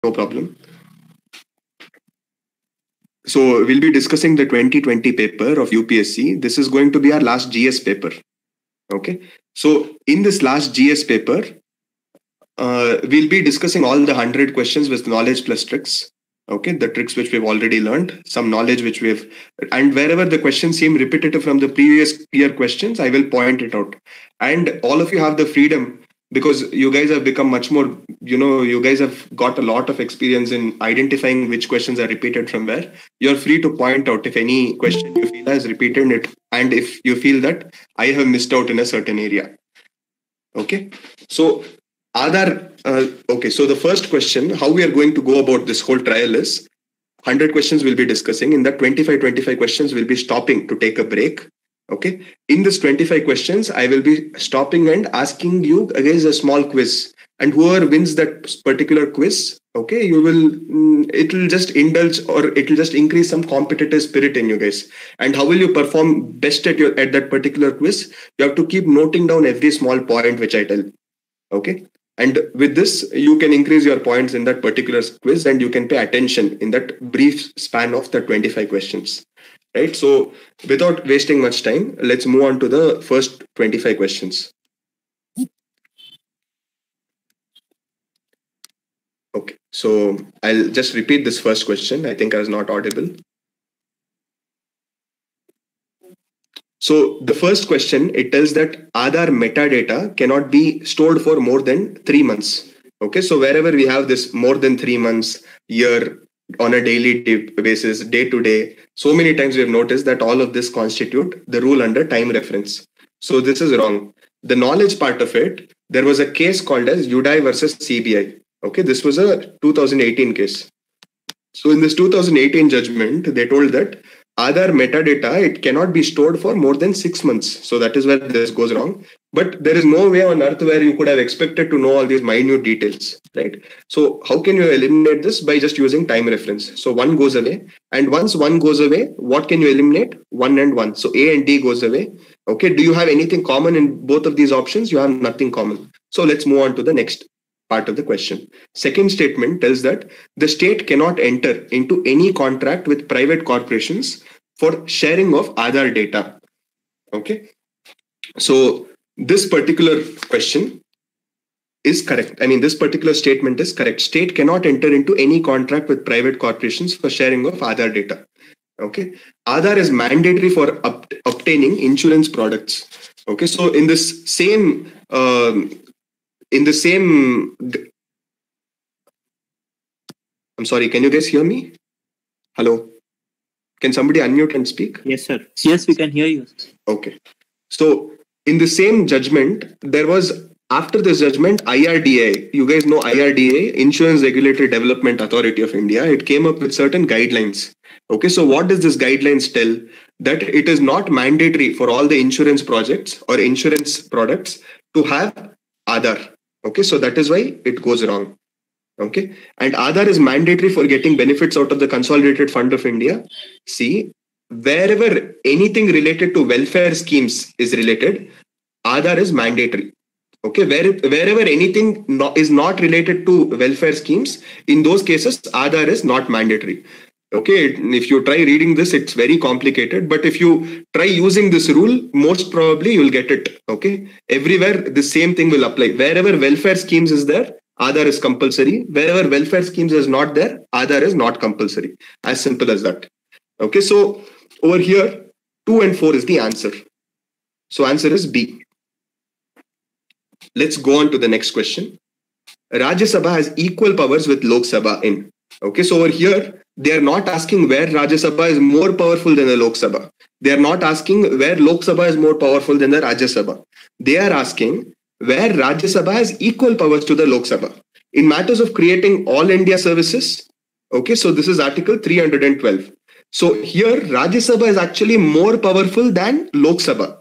No problem. So we'll be discussing the 2020 paper of UPSC. This is going to be our last GS paper. Okay. So in this last GS paper, we'll be discussing all the 100 questions with knowledge plus tricks. Okay, the tricks which we've already learned, some knowledge which we've, and wherever the questions seem repetitive from the previous year questions, I will point it out. And all of you have the freedom, because you guys have become much more, you guys have got a lot of experience in identifying which questions are repeated from where. You're free to point out if any question you feel has repeated it, and if you feel that I have missed out in a certain area. Okay, so okay, so the first question, how we are going to go about this whole trial is 100 questions we'll be discussing. In that 25 questions, we'll be stopping to take a break. Okay, in this 25 questions, I will be stopping and asking you against a small quiz. And whoever wins that particular quiz, okay, it'll just indulge, or it'll just increase some competitive spirit in you guys. And how will you perform best at that particular quiz? You have to keep noting down every small point which I tell. Okay. And with this, you can increase your points in that particular quiz, and you can pay attention in that brief span of the 25 questions. Right. So without wasting much time, let's move on to the first 25 questions. Okay. So I'll just repeat this first question. I think I was not audible. So the first question, it tells that Aadhaar metadata cannot be stored for more than 3 months. Okay, so wherever we have this more than 3 months, year, on a daily basis, day to day, so many times we have noticed that all of this constitute the rule under time reference. So this is wrong. The knowledge part of it, there was a case called as UDAI versus CBI. Okay, this was a 2018 case. So in this 2018 judgment, they told that Aadhaar metadata, it cannot be stored for more than 6 months. So that is where this goes wrong. But there is no way on earth where you could have expected to know all these minute details, right? So how can you eliminate this? By just using time reference. So 1 goes away. And once 1 goes away, what can you eliminate? 1 and 1. So A and D goes away. Okay, do you have anything common in both of these options? You have nothing common. So let's move on to the next part of the question. Second statement tells that the state cannot enter into any contract with private corporations for sharing of Aadhaar data. Okay. So this particular question is correct. I mean, this particular statement is correct. State cannot enter into any contract with private corporations for sharing of Aadhaar data. Okay. Aadhaar is mandatory for obtaining insurance products. Okay. So in this same I'm sorry, can you guys hear me? Hello? Can somebody unmute and speak? Yes, sir. Yes, we can hear you. Okay. So in the same judgment, there was, after this judgment, IRDA, you guys know IRDA, Insurance Regulatory Development Authority of India, it came up with certain guidelines. Okay, so what does this guidelines tell? That it is not mandatory for all the insurance projects or insurance products to have Aadhaar. Okay, so that is why it goes wrong. Okay, and Aadhaar is mandatory for getting benefits out of the Consolidated Fund of India. See, wherever anything related to welfare schemes is related, Aadhaar is mandatory. Okay, wherever anything is not related to welfare schemes, in those cases, Aadhaar is not mandatory. Okay, if you try reading this, it's very complicated. But if you try using this rule, most probably you'll get it. Okay, everywhere the same thing will apply. Wherever welfare schemes is there, Aadhaar is compulsory. Wherever welfare schemes is not there, Aadhaar is not compulsory. As simple as that. Okay, so over here, 2 and 4 is the answer. So answer is B. Let's go on to the next question. Rajya Sabha has equal powers with Lok Sabha in. Okay, so over here, they are not asking where Rajya Sabha is more powerful than the Lok Sabha. They are not asking where Lok Sabha is more powerful than the Rajya Sabha. They are asking where Rajya Sabha has equal powers to the Lok Sabha. In matters of creating all India services, okay, so this is Article 312. So here, Rajya Sabha is actually more powerful than Lok Sabha,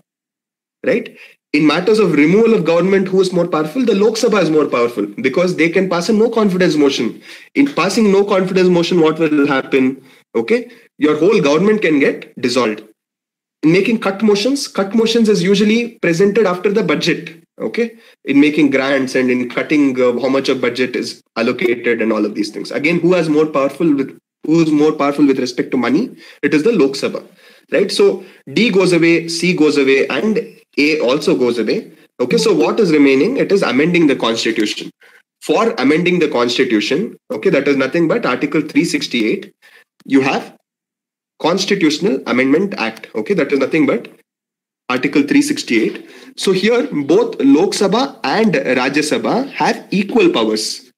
right? In matters of removal of government, who is more powerful? The Lok Sabha is more powerful because they can pass a no confidence motion. In passing no confidence motion, what will happen? Okay, your whole government can get dissolved. In making cut motions is usually presented after the budget. Okay, in making grants and in cutting how much of budget is allocated and all of these things. Again, who is more powerful with respect to money? It is the Lok Sabha, right? So D goes away, C goes away, and A also goes away. Okay, so what is remaining? It is amending the constitution. For amending the constitution, okay, that is nothing but Article 368. You have Constitutional Amendment Act. Okay, that is nothing but Article 368. So here both Lok Sabha and Rajya Sabha have equal powers.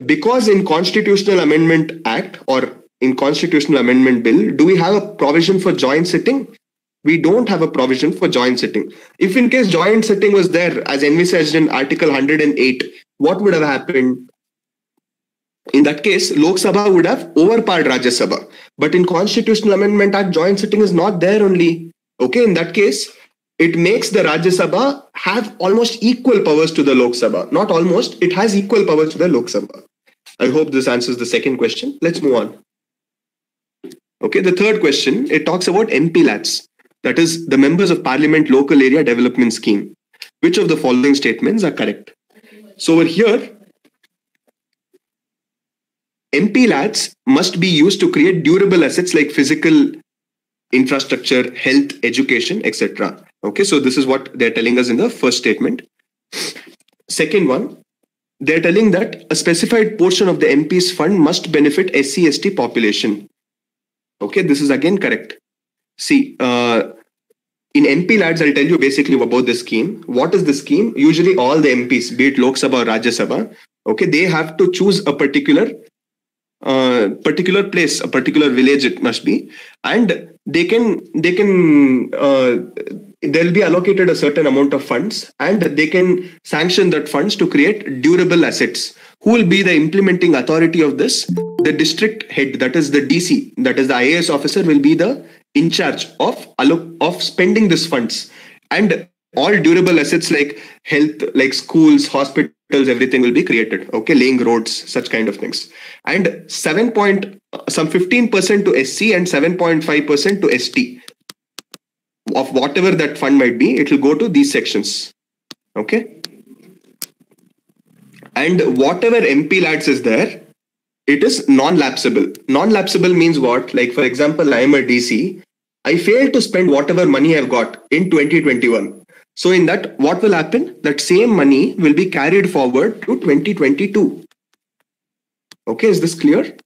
Because in Constitutional Amendment Act or in Constitutional Amendment Bill, do we have a provision for joint sitting? We don't have a provision for joint sitting. If in case joint sitting was there as envisaged in Article 108, what would have happened? In that case, Lok Sabha would have overpowered Rajya Sabha. But in Constitutional Amendment Act, joint sitting is not there only. Okay, in that case, it makes the Rajya Sabha have almost equal powers to the Lok Sabha. Not almost, it has equal powers to the Lok Sabha. I hope this answers the second question. Let's move on. Okay, the third question, it talks about MPLADS, that is the Members of Parliament Local Area Development Scheme. Which of the following statements are correct? So over here, MPLADS must be used to create durable assets like physical infrastructure, health, education, etc. Okay, so this is what they're telling us in the first statement. Second one, they're telling that a specified portion of the MP's fund must benefit SC/ST population. Okay, this is again correct. See, in MPLADS, I'll tell you basically about the scheme. What is the scheme? Usually all the MPs, be it Lok Sabha or Rajya Sabha, okay, they have to choose a particular place, a particular village it must be, and they'll be allocated a certain amount of funds and they can sanction that funds to create durable assets. Who will be the implementing authority of this? The district head, that is the DC, that is the IAS officer, will be the in charge of spending these funds. And all durable assets like health, like schools, hospitals, everything will be created. Okay, laying roads, such kind of things. And 15% to SC and 7.5% to ST of whatever that fund might be, it will go to these sections. Okay. And whatever MPLADS is there, it is non-lapsable. Non-lapsable means what? Like for example, I am a DC. I failed to spend whatever money I've got in 2021. So in that, what will happen? That same money will be carried forward to 2022. Okay, is this clear?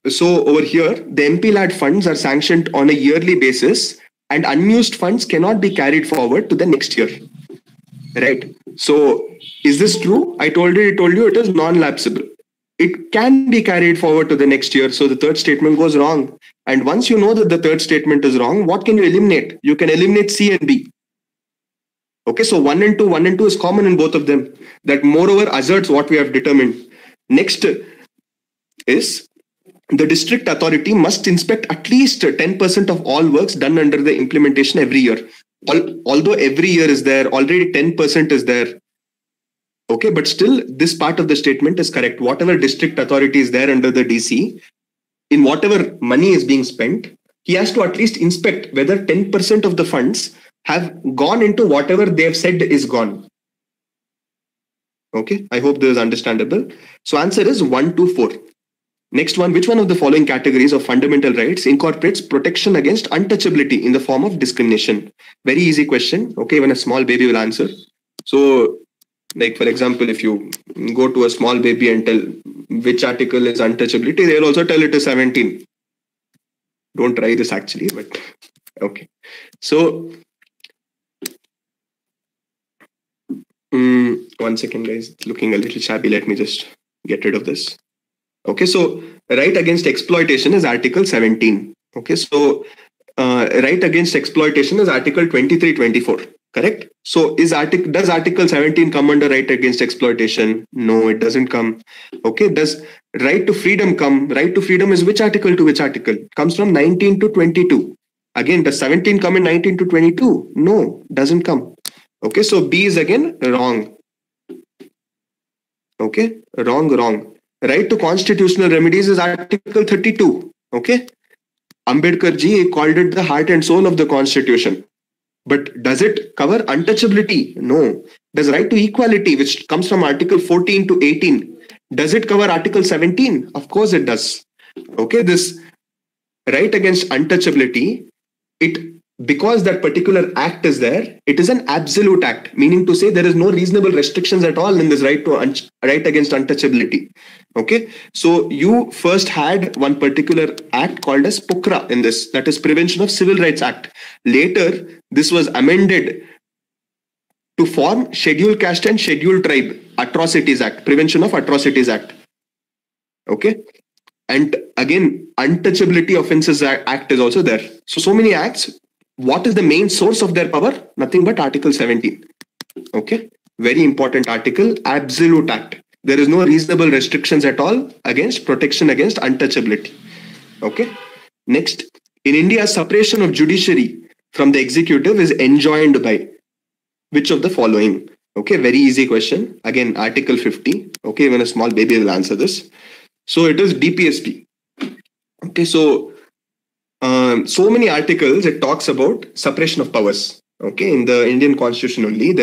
So over here, the MPLAD funds are sanctioned on a yearly basis and unused funds cannot be carried forward to the next year. Right? So is this true? I told you it is non-lapsable. It can be carried forward to the next year. So the third statement goes wrong. And once you know that the third statement is wrong, what can you eliminate? You can eliminate C and B. Okay, so 1 and 2 is common in both of them. That moreover asserts what we have determined. Next is the district authority must inspect at least 10% of all works done under the implementation every year. Although every year is there, already 10% is there. Okay, but still this part of the statement is correct. Whatever district authority is there under the DC, in whatever money is being spent, he has to at least inspect whether 10% of the funds have gone into whatever they have said is gone. Okay, I hope this is understandable. So answer is 1, 2, 4. Next one, which one of the following categories of fundamental rights incorporates protection against untouchability in the form of discrimination? Very easy question. Okay, even a small baby will answer. So like for example, if you go to a small baby and tell which article is untouchability, they'll also tell it is 17. Don't try this actually, but okay. So one second guys, it's looking a little shabby. Let me just get rid of this. Okay, so right against exploitation is Article 17. Okay, so right against exploitation is Article 23, 24. Correct? So does Article 17 come under right against exploitation? No, it doesn't come. Okay, does right to freedom come? Right to freedom is which article to which article? Comes from 19 to 22. Again, does 17 come in 19 to 22? No, doesn't come. Okay, so B is again wrong. Okay, wrong. Right to constitutional remedies is Article 32. Okay, Ambedkar ji called it the heart and soul of the Constitution. But does it cover untouchability? No. Does right to equality, which comes from Article 14 to 18, does it cover Article 17? Of course it does. Okay, this right against untouchability, because that particular act is there, it is an absolute act, meaning to say there is no reasonable restrictions at all in this right against untouchability. Okay, so you first had one particular act called as POCRA in this, that is Prevention of Civil Rights Act. Later, this was amended to form Scheduled Caste and Scheduled Tribe Atrocities Act, Prevention of Atrocities Act. Okay, and again, Untouchability Offences Act is also there. So many acts. What is the main source of their power? Nothing but Article 17. Okay, very important article, absolute act. There is no reasonable restrictions at all against protection against untouchability. Okay, next, in India, separation of judiciary from the executive is enjoined by which of the following? Okay, very easy question. Again, Article 50. Okay, even a small baby will answer this. So it is DPSP. Okay, so many articles, it talks about separation of powers. Okay, in the Indian Constitution only,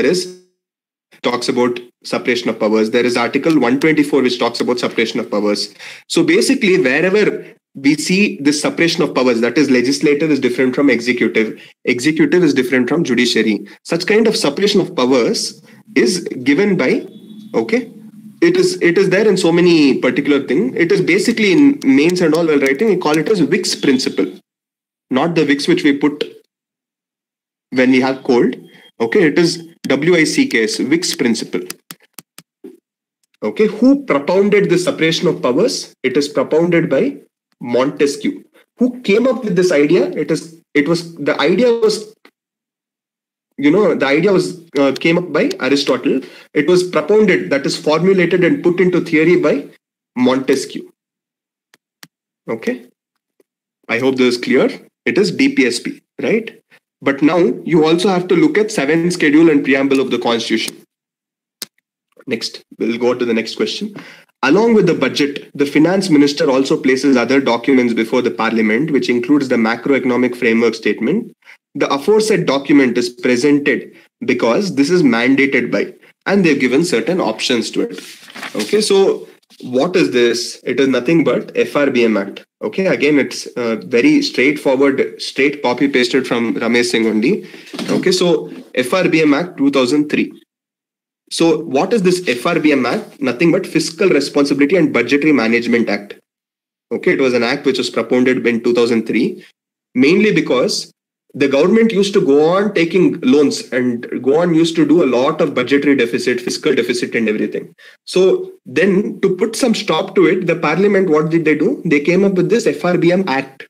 talks about separation of powers. There is Article 124 which talks about separation of powers. So basically, wherever we see this separation of powers, that is legislative is different from executive is different from judiciary. Such kind of separation of powers is given by, okay, it is there in so many particular things. It is basically in mains and all while writing, we call it as Wick's principle. Not the Vicks which we put when we have cold. Okay, it is WICKS, Wick's principle. Okay, who propounded the separation of powers? It is propounded by Montesquieu. Who came up with this idea? The idea came up by Aristotle. It was propounded, that is formulated and put into theory by Montesquieu. Okay, I hope this is clear. It is DPSP, right? But now you also have to look at 7th schedule and preamble of the Constitution. Next, we'll go to the next question. Along with the budget, the finance minister also places other documents before the parliament, which includes the macroeconomic framework statement. The aforesaid document is presented because this is mandated by, and they've given certain options to it. Okay, so what is this? It is nothing but FRBM Act. Okay, again, it's very straightforward, straight copy pasted from Ramesh Singh only. Okay, so FRBM Act 2003. So what is this FRBM Act? Nothing but Fiscal Responsibility and Budgetary Management Act. Okay, it was an act which was propounded in 2003, mainly because the government used to go on taking loans and used to do a lot of budgetary deficit, fiscal deficit and everything. So then to put some stop to it, the parliament, what did they do? They came up with this FRBM Act.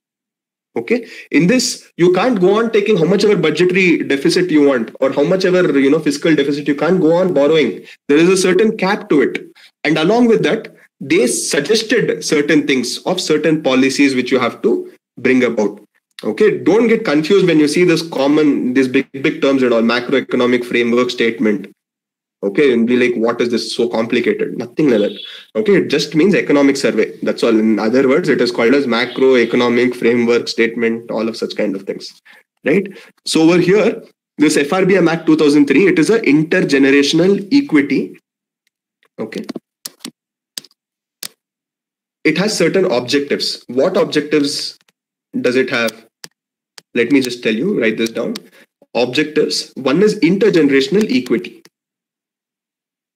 Okay, in this, you can't go on taking how much ever budgetary deficit you want or how much ever, fiscal deficit. You can't go on borrowing. There is a certain cap to it. And along with that, they suggested certain things of certain policies which you have to bring about. Okay, don't get confused when you see these big terms and all, macroeconomic framework statement. Okay, and be like, what is this so complicated? Nothing like that. Okay, it just means economic survey. That's all. In other words, it is called as macroeconomic framework statement, all of such kind of things. Right? So over here, this FRBM Act 2003, it is an intergenerational equity. Okay. It has certain objectives. What objectives does it have? Let me just tell you, write this down. Objectives. One is intergenerational equity.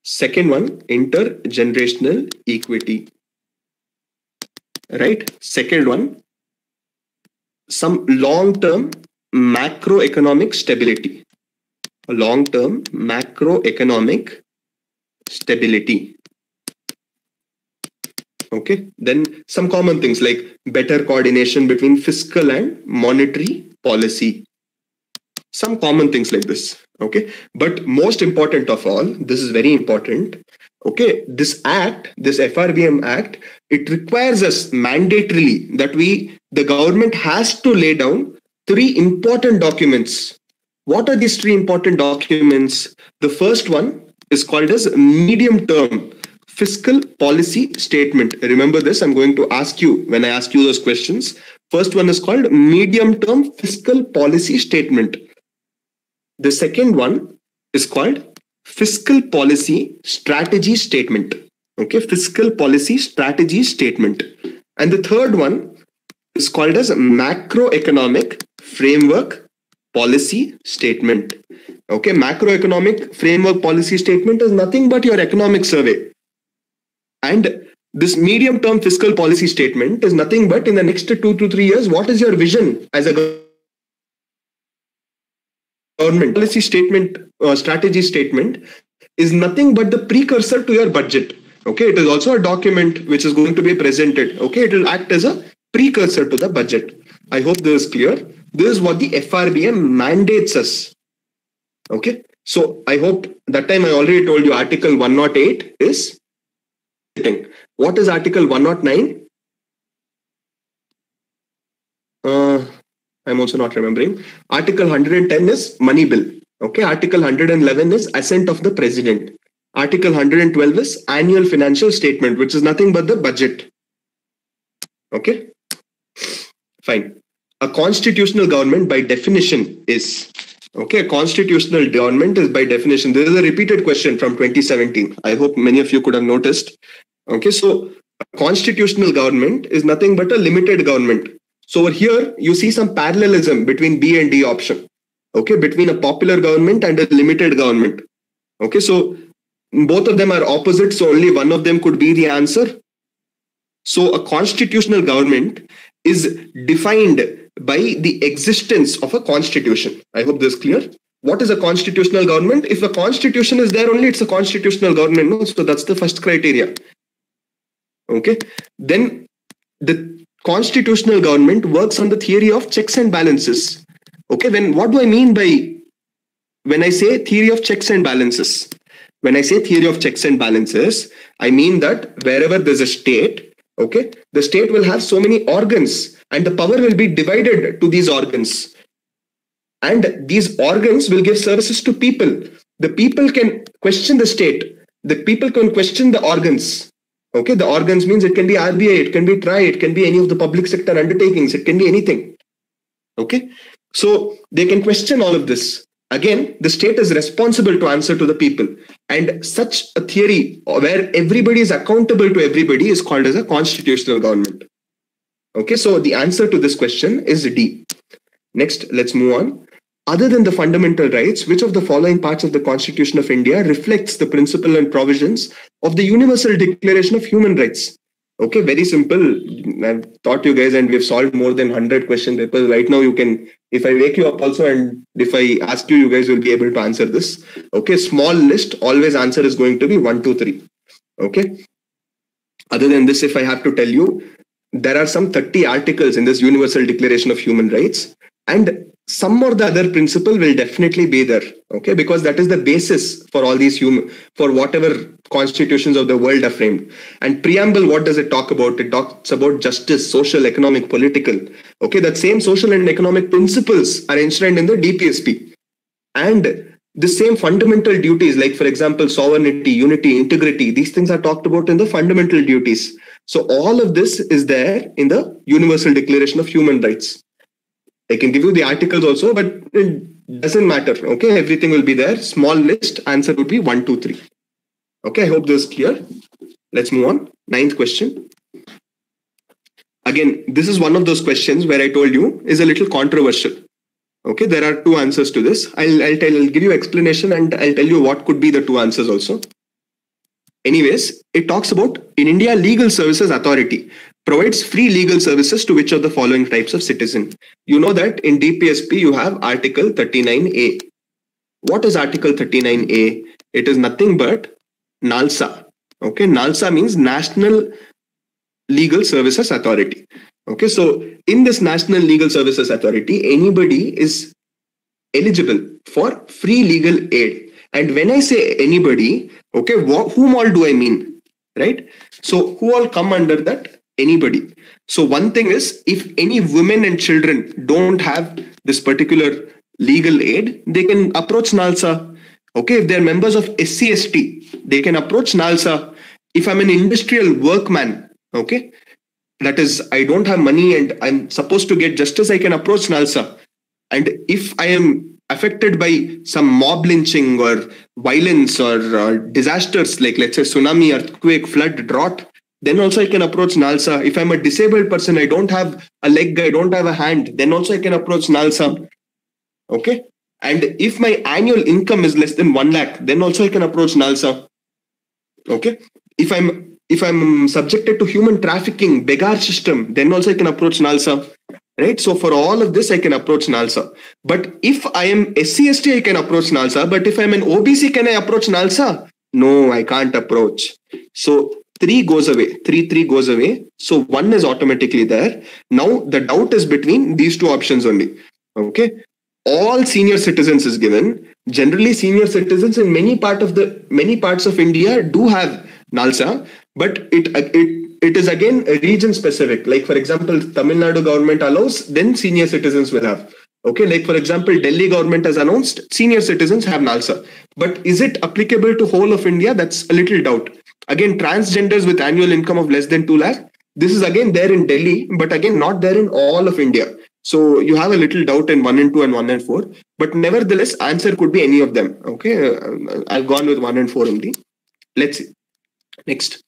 Second one, intergenerational equity. Right? Second one, some long-term macroeconomic stability. Long-term macroeconomic stability. Okay. Then some common things like better coordination between fiscal and monetary policy. Some common things like this. Okay. But most important of all, this is very important. Okay. This act, this FRBM Act, it requires us mandatorily that the government has to lay down 3 important documents. What are these 3 important documents? The first one is called as medium term fiscal policy statement. Remember this, I'm going to ask you when I ask you those questions. First one is called medium term fiscal policy statement. The second one is called fiscal policy strategy statement. Okay, fiscal policy strategy statement. And the third one is called as macroeconomic framework policy statement. Okay, macroeconomic framework policy statement is nothing but your economic survey. And this medium term fiscal policy statement is nothing but in the next 2 to 3 years, what is your vision as a government? Policy statement, strategy statement is nothing but the precursor to your budget. Okay, it is also a document which is going to be presented. Okay, it will act as a precursor to the budget. I hope this is clear. This is what the FRBM mandates us. Okay, so I hope that time I already told you Article 108 is. What is Article 109? I'm also not remembering. Article 110 is money bill. Okay, Article 111 is assent of the president. Article 112 is annual financial statement, which is nothing but the budget. Okay, fine. A constitutional government by definition is, okay, a constitutional government is by definition. This is a repeated question from 2017. I hope many of you could have noticed. Okay, so a constitutional government is nothing but a limited government. So over here, you see some parallelism between B and D option. Okay, between a popular government and a limited government. Okay, so both of them are opposite, so only one of them could be the answer. So a constitutional government is defined by the existence of a constitution. I hope this is clear. What is a constitutional government? If a constitution is there only, it's a constitutional government. No? So that's the first criteria. Okay. Then the constitutional government works on the theory of checks and balances. Okay. Then what do I mean by when I say theory of checks and balances? When I say theory of checks and balances, I mean that wherever there's a state, okay, the state will have so many organs and the power will be divided to these organs. And these organs will give services to people. The people can question the state. The people can question the organs. Okay, the organs means it can be RBI, it can be TRAI, it can be any of the public sector undertakings, it can be anything. Okay, so they can question all of this. Again, the state is responsible to answer to the people. And such a theory where everybody is accountable to everybody is called as a constitutional government. Okay, so the answer to this question is D. Next, let's move on. Other than the fundamental rights, which of the following parts of the Constitution of India reflects the principle and provisions of the Universal Declaration of Human Rights? Okay, very simple. I've taught you guys and we've solved more than 100 question papers. Right now you can, if I wake you up also and if I ask you, you guys will be able to answer this. Okay, small list, always answer is going to be 1, 2, 3. Okay. Other than this, if I have to tell you, there are some 30 articles in this Universal Declaration of Human Rights, and some or the other principle will definitely be there. Okay, because that is the basis for all these for whatever constitutions of the world are framed. And preamble, what does it talk about? It talks about justice, social, economic, political. Okay, that same social and economic principles are enshrined in the DPSP. And the same fundamental duties, like for example, sovereignty, unity, integrity, these things are talked about in the fundamental duties. So all of this is there in the Universal Declaration of Human Rights. I can give you the articles also, but it doesn't matter. Okay, everything will be there. Small list, answer would be 1, 2, 3. Okay, I hope this is clear. Let's move on. 9th question. Again, this is one of those questions where I told you is a little controversial. Okay, there are 2 answers to this. I'll give you explanation and I'll tell you what could be the 2 answers also. Anyways, it talks about in India, Legal Services Authority provides free legal services to which of the following types of citizen. You know that in DPSP you have Article 39A. What is Article 39A? It is nothing but NALSA. Okay, NALSA means National Legal Services Authority. Okay, so in this National Legal Services Authority, anybody is eligible for free legal aid. And when I say anybody, okay, whom all do I mean, right? So who all come under that? Anybody. So one thing is, if any women and children don't have this particular legal aid, they can approach NALSA. Okay, if they're members of SC/ST, they can approach NALSA. If I'm an industrial workman, okay, that is, I don't have money and I'm supposed to get justice, I can approach NALSA. And if I affected by some mob lynching or violence or disasters like, let's say, tsunami, earthquake, flood, drought, then also I can approach NALSA. If I'm a disabled person, I don't have a leg, I don't have a hand, then also I can approach NALSA. Okay. And if my annual income is less than 1 lakh, then also I can approach NALSA. Okay. If I'm subjected to human trafficking, Begar system, then also I can approach NALSA. Right. So for all of this, I can approach NALSA. But if I am SC/ST, I can approach NALSA. But if I'm an OBC, can I approach NALSA? No, I can't approach. So 3 goes away. 3 goes away. So 1 is automatically there. Now the doubt is between these 2 options only. Okay. All senior citizens is given. Generally, senior citizens in many parts of India do have NALSA, but it is again region specific. Like for example, Tamil Nadu government allows, then senior citizens will have. Okay, like for example, Delhi government has announced senior citizens have NALSA. But is it applicable to whole of India? That's a little doubt. Again, transgenders with annual income of less than 2 lakh. This is again there in Delhi, but again not there in all of India. So you have a little doubt in 1 and 2 and 1 and 4, but nevertheless, answer could be any of them. Okay, I've gone with 1 and 4 only. Let's see. Next,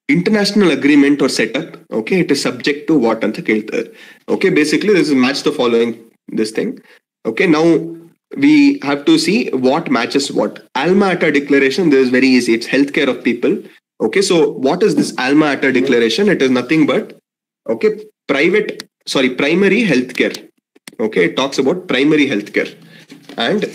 international agreement or setup. Okay, it is subject to what anta keltare. Okay, basically this is match the following this thing. Okay, now we have to see what matches what. Alma Ata declaration. This is very easy. It's healthcare of people. Okay, so what is this Alma Ata declaration? It is nothing but primary healthcare. Okay, it talks about primary healthcare. And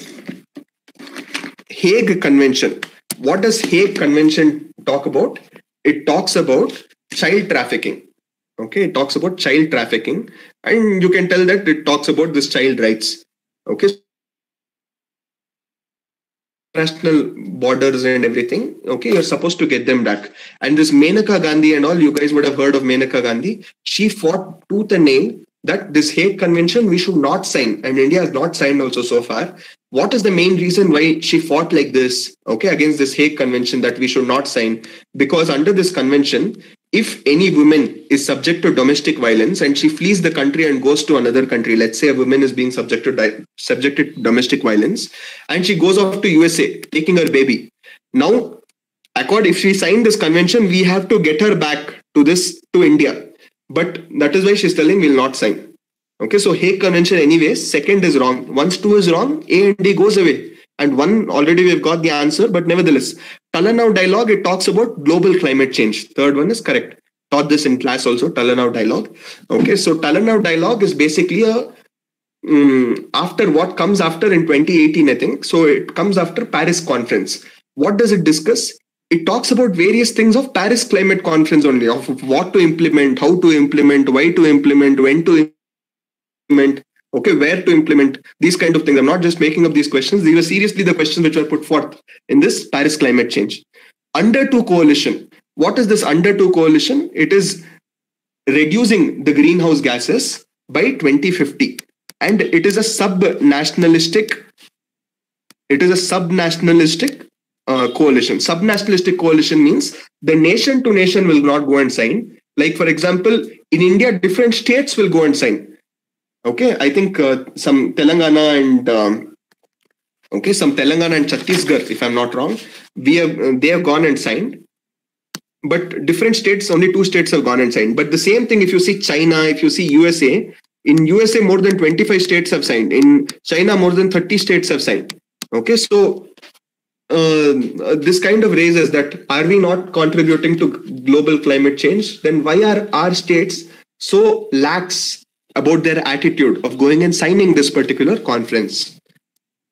Hague Convention. What does Hague Convention talk about? It talks about child trafficking. Okay, it talks about child trafficking, and you can tell that it talks about this child rights. Okay, international borders and everything. Okay, you're supposed to get them back. And this Menaka Gandhi and all, you guys would have heard of Menaka Gandhi. She fought tooth and nail that this Hague Convention we should not sign, and India has not signed also so far. What is the main reason why she fought like this, okay, against this Hague Convention that we should not sign? Because under this convention, if any woman is subject to domestic violence and she flees the country and goes to another country, let's say a woman is being subjected to domestic violence and she goes off to USA taking her baby. Now, if she signed this convention, we have to get her back to India. But that is why she's telling we'll not sign. Okay, so Hague Convention anyways, second is wrong. Once 2 is wrong, A and D goes away. And 1, already we've got the answer, but nevertheless, Talanow Dialogue, it talks about global climate change. Third one is correct. Taught this in class also, Talanow Dialogue. Okay, so Talanow Dialogue is basically after what comes after in 2018, I think. So it comes after Paris Conference. What does it discuss? It talks about various things of Paris Climate Conference only, of what to implement, how to implement, why to implement, when to implement, okay, where to implement, these kind of things. I'm not just making up these questions. These were seriously the questions which were put forth in this Paris climate change. Under 2 coalition. What is this under 2 coalition? It is reducing the greenhouse gases by 2050. And it is a sub-nationalistic coalition. Sub-nationalistic coalition means the nation to nation will not go and sign. Like for example, in India, different states will go and sign. Okay, I think some Telangana and Chhattisgarh, if I'm not wrong, they have gone and signed. But different states, only 2 states have gone and signed. But the same thing, if you see China, if you see USA, in USA more than 25 states have signed. In China, more than 30 states have signed. Okay, so this kind of raises that, are we not contributing to global climate change? Then why are our states so lax about their attitude of going and signing this particular conference?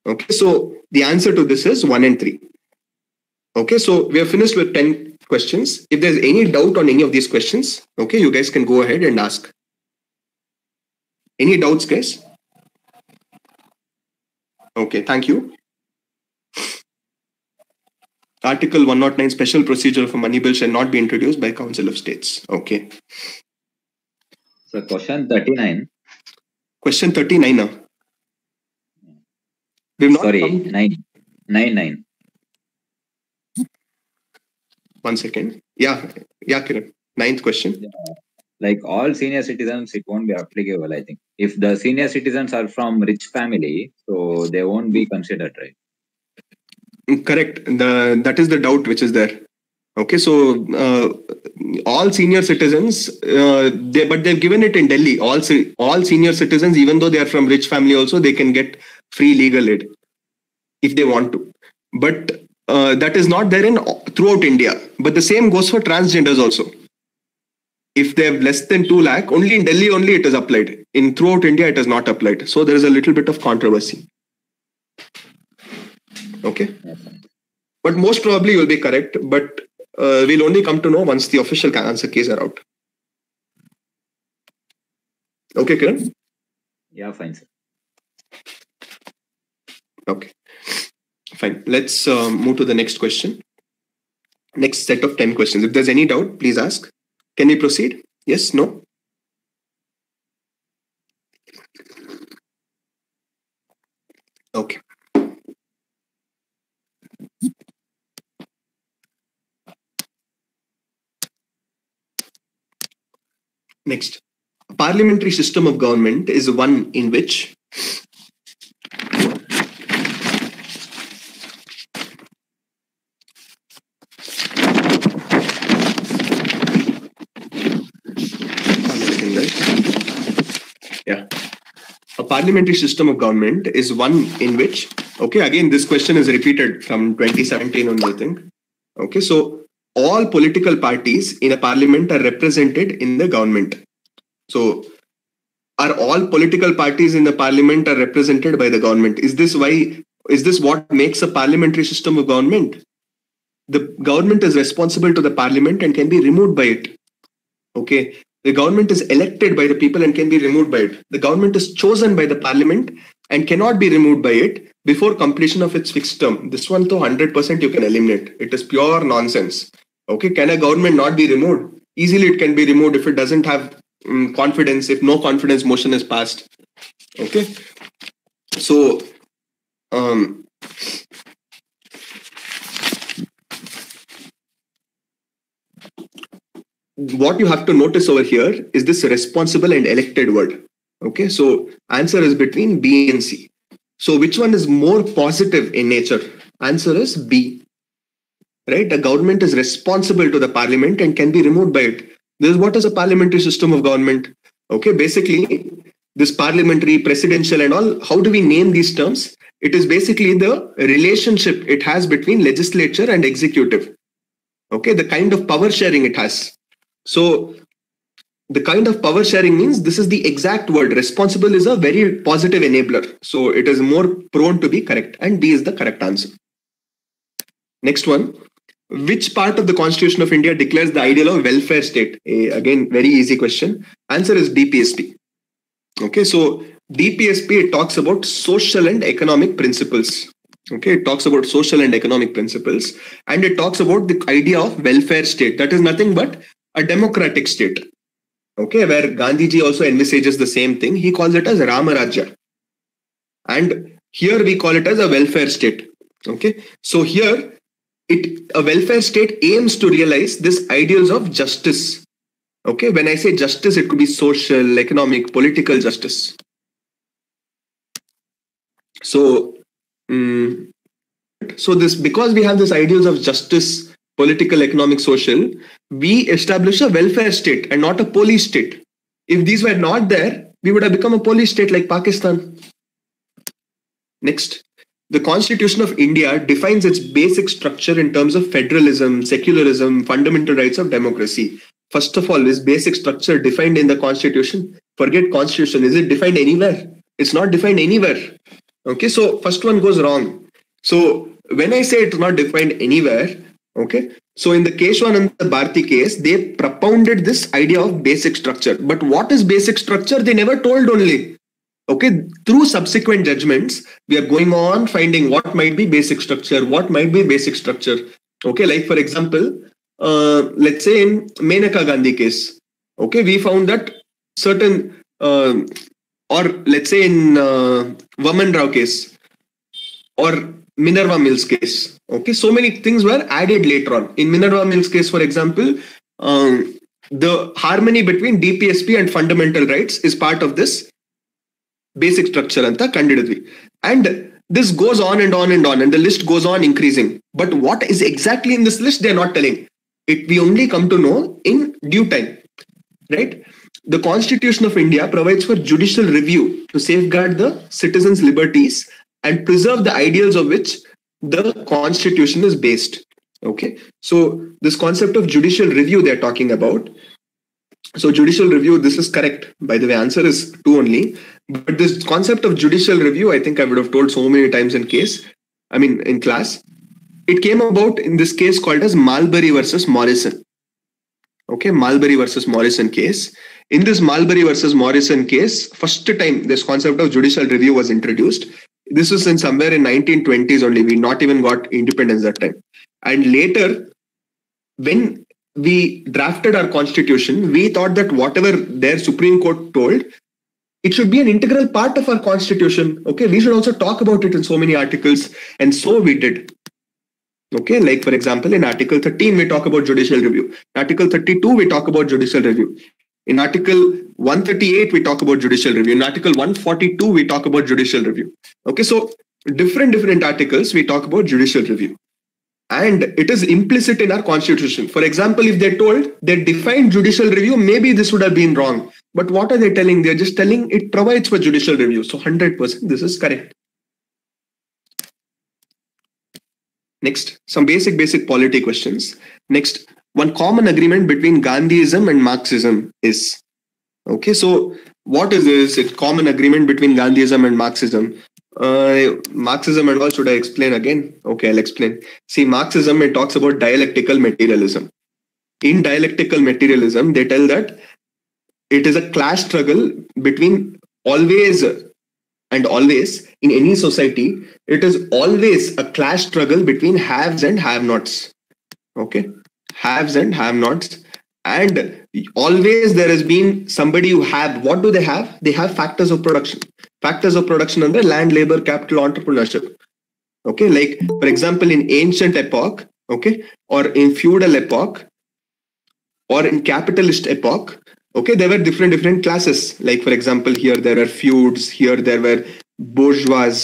Okay, so the answer to this is 1 and 3. Okay, so we are finished with 10 questions. If there's any doubt on any of these questions, okay, you guys can go ahead and ask. Any doubts, guys? Okay, thank you. Article 109, special procedure for money bill shall not be introduced by Council of States. Okay. So question 39. Question 39 now. Sorry, 9. One second. Yeah, Kiran. 9th question. like all senior citizens, it won't be applicable, I think. If the senior citizens are from rich family, so they won't be considered, right? Correct. That is the doubt which is there. Okay, so all senior citizens, but they've given it in Delhi. All senior citizens, even though they are from rich family, also they can get free legal aid if they want to. But that is not there in throughout India. But the same goes for transgenders also. If they have less than 2 lakh, only in Delhi only it is applied. In throughout India, it is not applied. So there is a little bit of controversy. Okay, but most probably you'll be correct. But we'll only come to know once the official answer keys are out. Okay, Kiran? Yeah, fine, sir. Okay, fine. Let's move to the next question. Next set of 10 questions. If there's any doubt, please ask. Can we proceed? Yes, no? Okay. Next. A parliamentary system of government is one in which a parliamentary system of government is one in which, okay, again, this question is repeated from 2017 only, I think. Okay, so all political parties in a parliament are represented in the government. So are all political parties in the parliament are represented by the government? Is this what makes a parliamentary system of government? The government is responsible to the parliament and can be removed by it. Okay, the government is elected by the people and can be removed by it. The government is chosen by the parliament and cannot be removed by it before completion of its fixed term. This one, though, 100% you can eliminate. It is pure nonsense. Okay, can a government not be removed? Easily it can be removed if it doesn't have confidence, if no confidence motion is passed. Okay, so what you have to notice over here is this responsible and elected word. Okay, so answer is between B and C. So which one is more positive in nature? Answer is B. Right? The government is responsible to the parliament and can be removed by it. This is what is a parliamentary system of government. Okay, basically this parliamentary, presidential and all, how do we name these terms? It is basically the relationship it has between legislature and executive. Okay, the kind of power sharing it has. So the kind of power sharing means this is the exact word. Responsible is a very positive enabler. So it is more prone to be correct, and B is the correct answer. Next one. Which part of the Constitution of India declares the ideal of welfare state? Again, very easy question. Answer is DPSP. Okay, so DPSP, it talks about social and economic principles. Okay, it talks about social and economic principles, and it talks about the idea of welfare state. That is nothing but a democratic state. Okay, where Gandhiji also envisages the same thing. He calls it as Ramarajya. And here we call it as a welfare state. Okay, so here a welfare state aims to realize this ideals of justice. Okay, when I say justice, it could be social, economic, political justice. So, this, because we have this ideals of justice, political, economic, social, we establish a welfare state and not a police state. If these were not there, we would have become a police state like Pakistan. Next. The Constitution of India defines its basic structure in terms of federalism, secularism, fundamental rights of democracy. First of all, is basic structure defined in the Constitution? Forget Constitution. Is it defined anywhere? It's not defined anywhere. Okay, so first one goes wrong. So when I say it's not defined anywhere, okay, so in the Keshwananda Bharti case, they propounded this idea of basic structure. But what is basic structure? They never told only. Okay, through subsequent judgments, we are going on finding what might be basic structure, what might be basic structure. Okay, like for example, let's say in Menaka Gandhi case, okay, we found that certain, or let's say in Vaman Rao case, or Minerva Mills case, okay, so many things were added later on. In Minerva Mills case, for example, the harmony between DPSP and fundamental rights is part of this basic structure anta kandididvi. And this goes on and on and on, and the list goes on increasing. But what is exactly in this list, they're not telling. We only come to know in due time, right? The Constitution of India provides for judicial review to safeguard the citizens' liberties and preserve the ideals of which the Constitution is based. Okay, so this concept of judicial review they're talking about. So judicial review, this is correct. By the way, answer is 2 only. But this concept of judicial review, I think I would have told so many times in class. It came about in this case called as Marbury versus Morrison. Okay, Marbury versus Morrison case. In this Marbury versus Morrison case, first time this concept of judicial review was introduced. This was in somewhere in 1920s only. We not even got independence that time. And later, when we drafted our constitution, we thought that whatever their Supreme Court told, it should be an integral part of our constitution. Okay, we should also talk about it in so many articles, and so we did. Okay, like for example, in Article 13, we talk about judicial review. In Article 32, we talk about judicial review. In Article 138, we talk about judicial review. In Article 142, we talk about judicial review. Okay, so different articles, we talk about judicial review. And it is implicit in our constitution. For example, if they're told they define judicial review, maybe this would have been wrong. But what are they telling? They're just telling it provides for judicial review. So 100% this is correct. Next, some basic polity questions. Next, one common agreement between Gandhiism and Marxism is. Okay, so what is this? It's common agreement between Gandhiism and Marxism. Marxism and all, should I explain again? Okay, I'll explain. See, Marxism, it talks about dialectical materialism. In dialectical materialism, they tell that it is a class struggle between always and always in any society. It is always a class struggle between haves and have-nots. Okay, haves and have-nots. And always there has been somebody who have, what do they have? They have factors of production. Factors of production under land, labor, capital, entrepreneurship. Okay, like for example, in ancient epoch, okay, or in feudal epoch, or in capitalist epoch, okay, there were different classes. Like for example, here there were feuds, here there were bourgeois.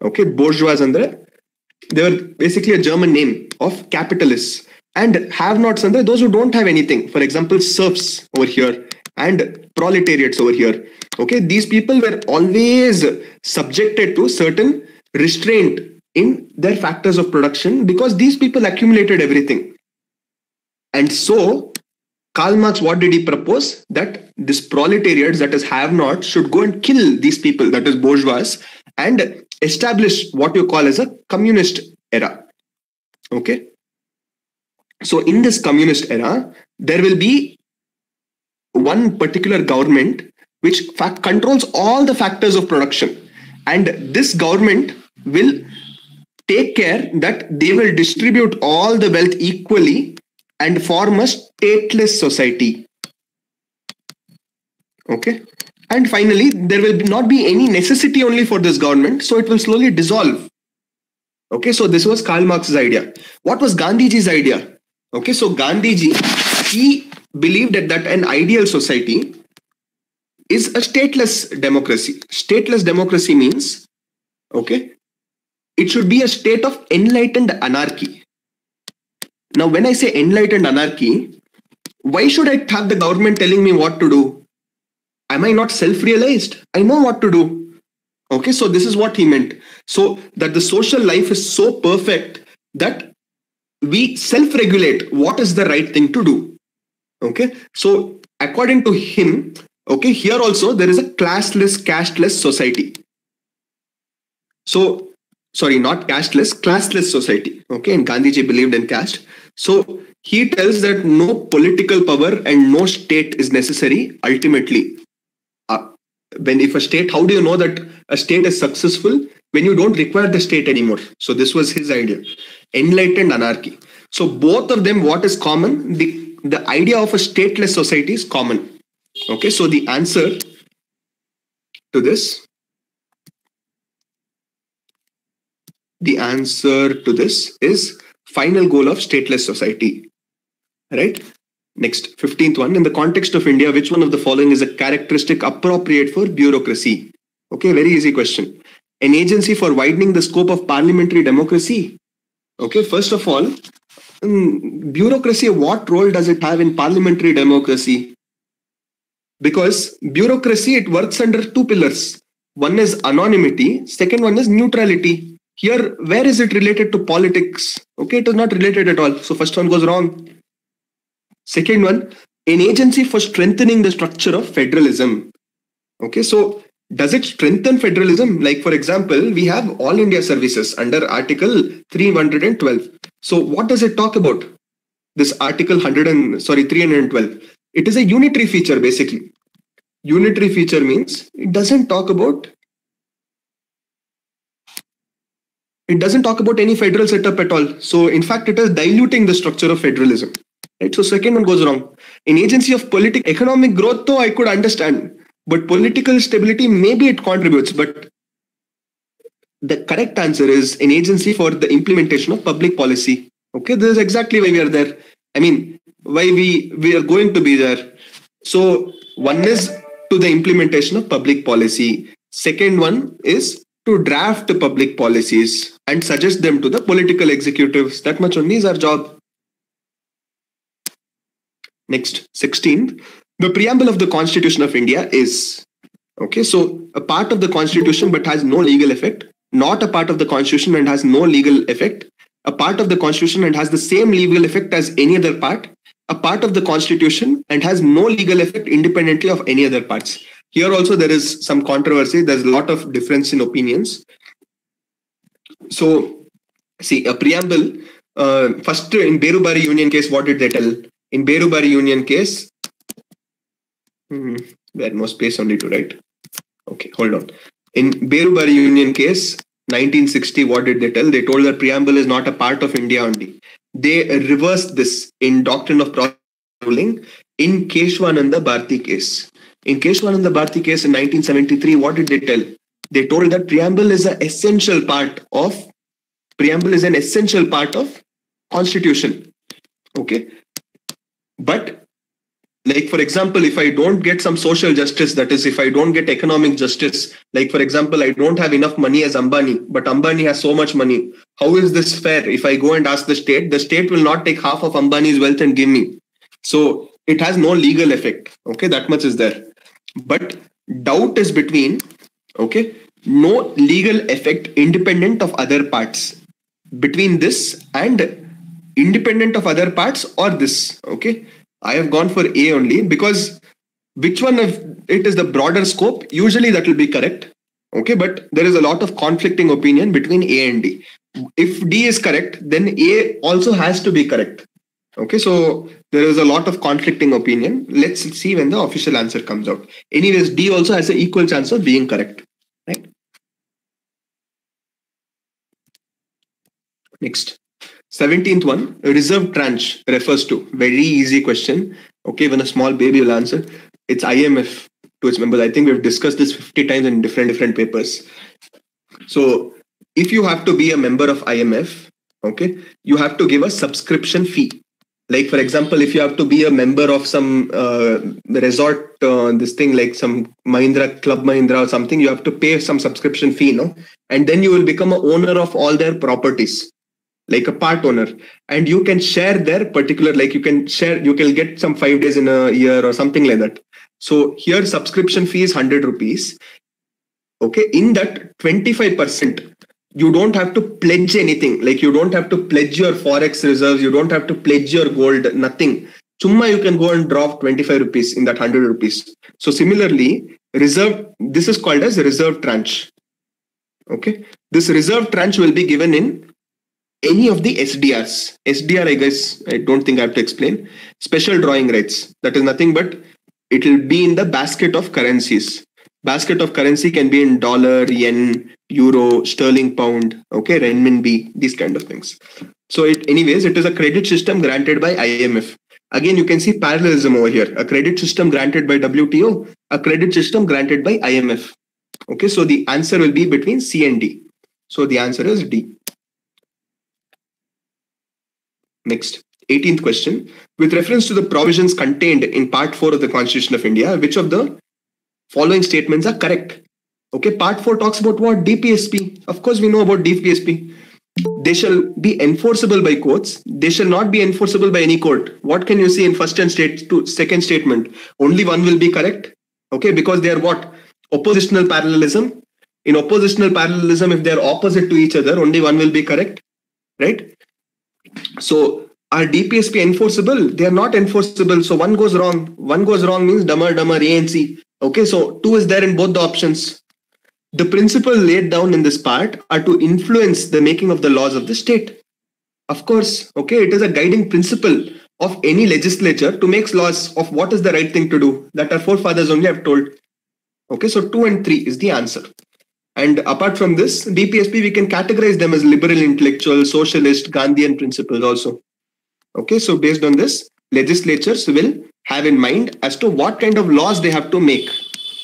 Okay, bourgeois under, they were basically a German name of capitalists. And have-nots under those who don't have anything. For example, serfs over here and proletariats over here. Okay, these people were always subjected to certain restraint in their factors of production because these people accumulated everything. And so Karl Marx, what did he propose? That this proletariats, that is have-nots, should go and kill these people, that is bourgeois, and establish what you call as a communist era. Okay. So in this communist era, there will be one particular government which controls all the factors of production. And this government will take care that they will distribute all the wealth equally and form a stateless society. Okay. And finally, there will not be any necessity only for this government. So it will slowly dissolve. Okay. So this was Karl Marx's idea. What was Gandhiji's idea? Okay, so Gandhiji, he believed that an ideal society is a stateless democracy. Stateless democracy means, okay, it should be a state of enlightened anarchy. Now, when I say enlightened anarchy, why should I have the government telling me what to do? Am I not self-realized? I know what to do. Okay, so this is what he meant. So that the social life is so perfect that we self-regulate what is the right thing to do. Okay, so according to him, okay, here also there is a classless, casteless society. So, sorry, not casteless, classless society. Okay, and Gandhiji believed in caste. So he tells that no political power and no state is necessary ultimately. If a state, how do you know that a state is successful? When you don't require the state anymore. So this was his idea. Enlightened anarchy. So both of them, what is common? The idea of a stateless society is common. Okay, so the answer to this, is final goal of stateless society. Right? Next, 15th one. In the context of India, which one of the following is a characteristic appropriate for bureaucracy? Okay, very easy question. An agency for widening the scope of parliamentary democracy. Okay, first of all, bureaucracy, what role does it have in parliamentary democracy? Because bureaucracy, it works under two pillars. One is anonymity, second one is neutrality. Here, where is it related to politics? Okay, it is not related at all. So first one goes wrong. Second one, an agency for strengthening the structure of federalism. Okay, so does it strengthen federalism? Like, for example, we have All India Services under Article 312. So what does it talk about? This Article 312. It is a unitary feature, basically. Unitary feature means it doesn't talk about any federal setup at all. So in fact, it is diluting the structure of federalism. Right? So second one goes wrong. An agency of economic growth, though I could understand, but political stability, maybe it contributes. But the correct answer is an agency for the implementation of public policy. Okay, this is exactly why we are there. I mean, why we are going to be there. So one is to the implementation of public policy. Second one is to draft the public policies and suggest them to the political executives. That much only is our job. Next, 16th. The preamble of the Constitution of India is, okay, so a part of the Constitution but has no legal effect, not a part of the Constitution and has no legal effect, a part of the Constitution and has the same legal effect as any other part, a part of the Constitution and has no legal effect independently of any other parts. Here also there is some controversy. There's a lot of difference in opinions. So, see, a preamble, first in Berubari Union case, what did they tell? In Berubari Union case, there no space only to write. Okay, hold on. In Berubari Union case, 1960, what did they tell? They told that preamble is not a part of India only. They reversed this in Doctrine of Ruling in Keshwananda Bharti case. In Keshwananda Bharti case in 1973, what did they tell? They told that preamble is an essential part of Constitution. Okay. But like, for example, if I don't get some social justice, that is, if I don't get economic justice, like, for example, I don't have enough money as Ambani, but Ambani has so much money. How is this fair? If I go and ask the state will not take half of Ambani's wealth and give me. So it has no legal effect. Okay, that much is there. But doubt is between, okay, no legal effect independent of other parts. Between this and independent of other parts or this. Okay, I have gone for A only because which one of it is the broader scope, usually that will be correct. Okay, but there is a lot of conflicting opinion between A and D. If D is correct, then A also has to be correct. Okay, so there is a lot of conflicting opinion. Let's see when the official answer comes out. Anyways, D also has an equal chance of being correct. Right? Next. 17th one, reserve tranche refers to. Very easy question. Okay, when a small baby will answer. It's IMF to its members. I think we've discussed this 50 times in different papers. So if you have to be a member of IMF, okay, you have to give a subscription fee. Like, for example, if you have to be a member of some resort, this thing like some Mahindra, Club Mahindra or something, you have to pay some subscription fee, no? And then you will become an owner of all their properties, like a part owner, and you can share their particular, like you can get some 5 days in a year or something like that. So here subscription fee is 100 rupees. Okay, in that 25%, you don't have to pledge anything. Like you don't have to pledge your forex reserves. You don't have to pledge your gold, nothing. Chumma, you can go and drop 25 rupees in that 100 rupees. So similarly, this is called as reserve tranche. Okay, this reserve tranche will be given in any of the SDRs. SDR, I guess, I don't think I have to explain. Special drawing rights. That is nothing but it will be in the basket of currencies. Basket of currency can be in dollar, yen, euro, sterling, pound, okay, renminbi, these kind of things. So anyways, it is a credit system granted by IMF. Again, you can see parallelism over here. A credit system granted by WTO, a credit system granted by IMF. Okay, so the answer will be between C and D. So the answer is D. Next, 18th question. With reference to the provisions contained in Part 4 of the Constitution of India, which of the following statements are correct? Okay, Part 4 talks about what? DPSP. Of course, we know about DPSP. They shall be enforceable by courts. They shall not be enforceable by any court. What can you see in first and second statement? Only one will be correct. Okay, because they are what? Oppositional parallelism. In oppositional parallelism, if they are opposite to each other, only one will be correct. Right? So are DPSP enforceable? They are not enforceable. So one goes wrong. One goes wrong means dumber, A and C. Okay, so 2 is there in both the options. The principle laid down in this part are to influence the making of the laws of the state. Of course, okay, it is a guiding principle of any legislature to make laws of what is the right thing to do, that our forefathers only have told. Okay, so 2 and 3 is the answer. And apart from this, DPSP, we can categorize them as liberal, intellectual, socialist, Gandhian principles also. Okay, so based on this, legislatures will have in mind as to what kind of laws they have to make.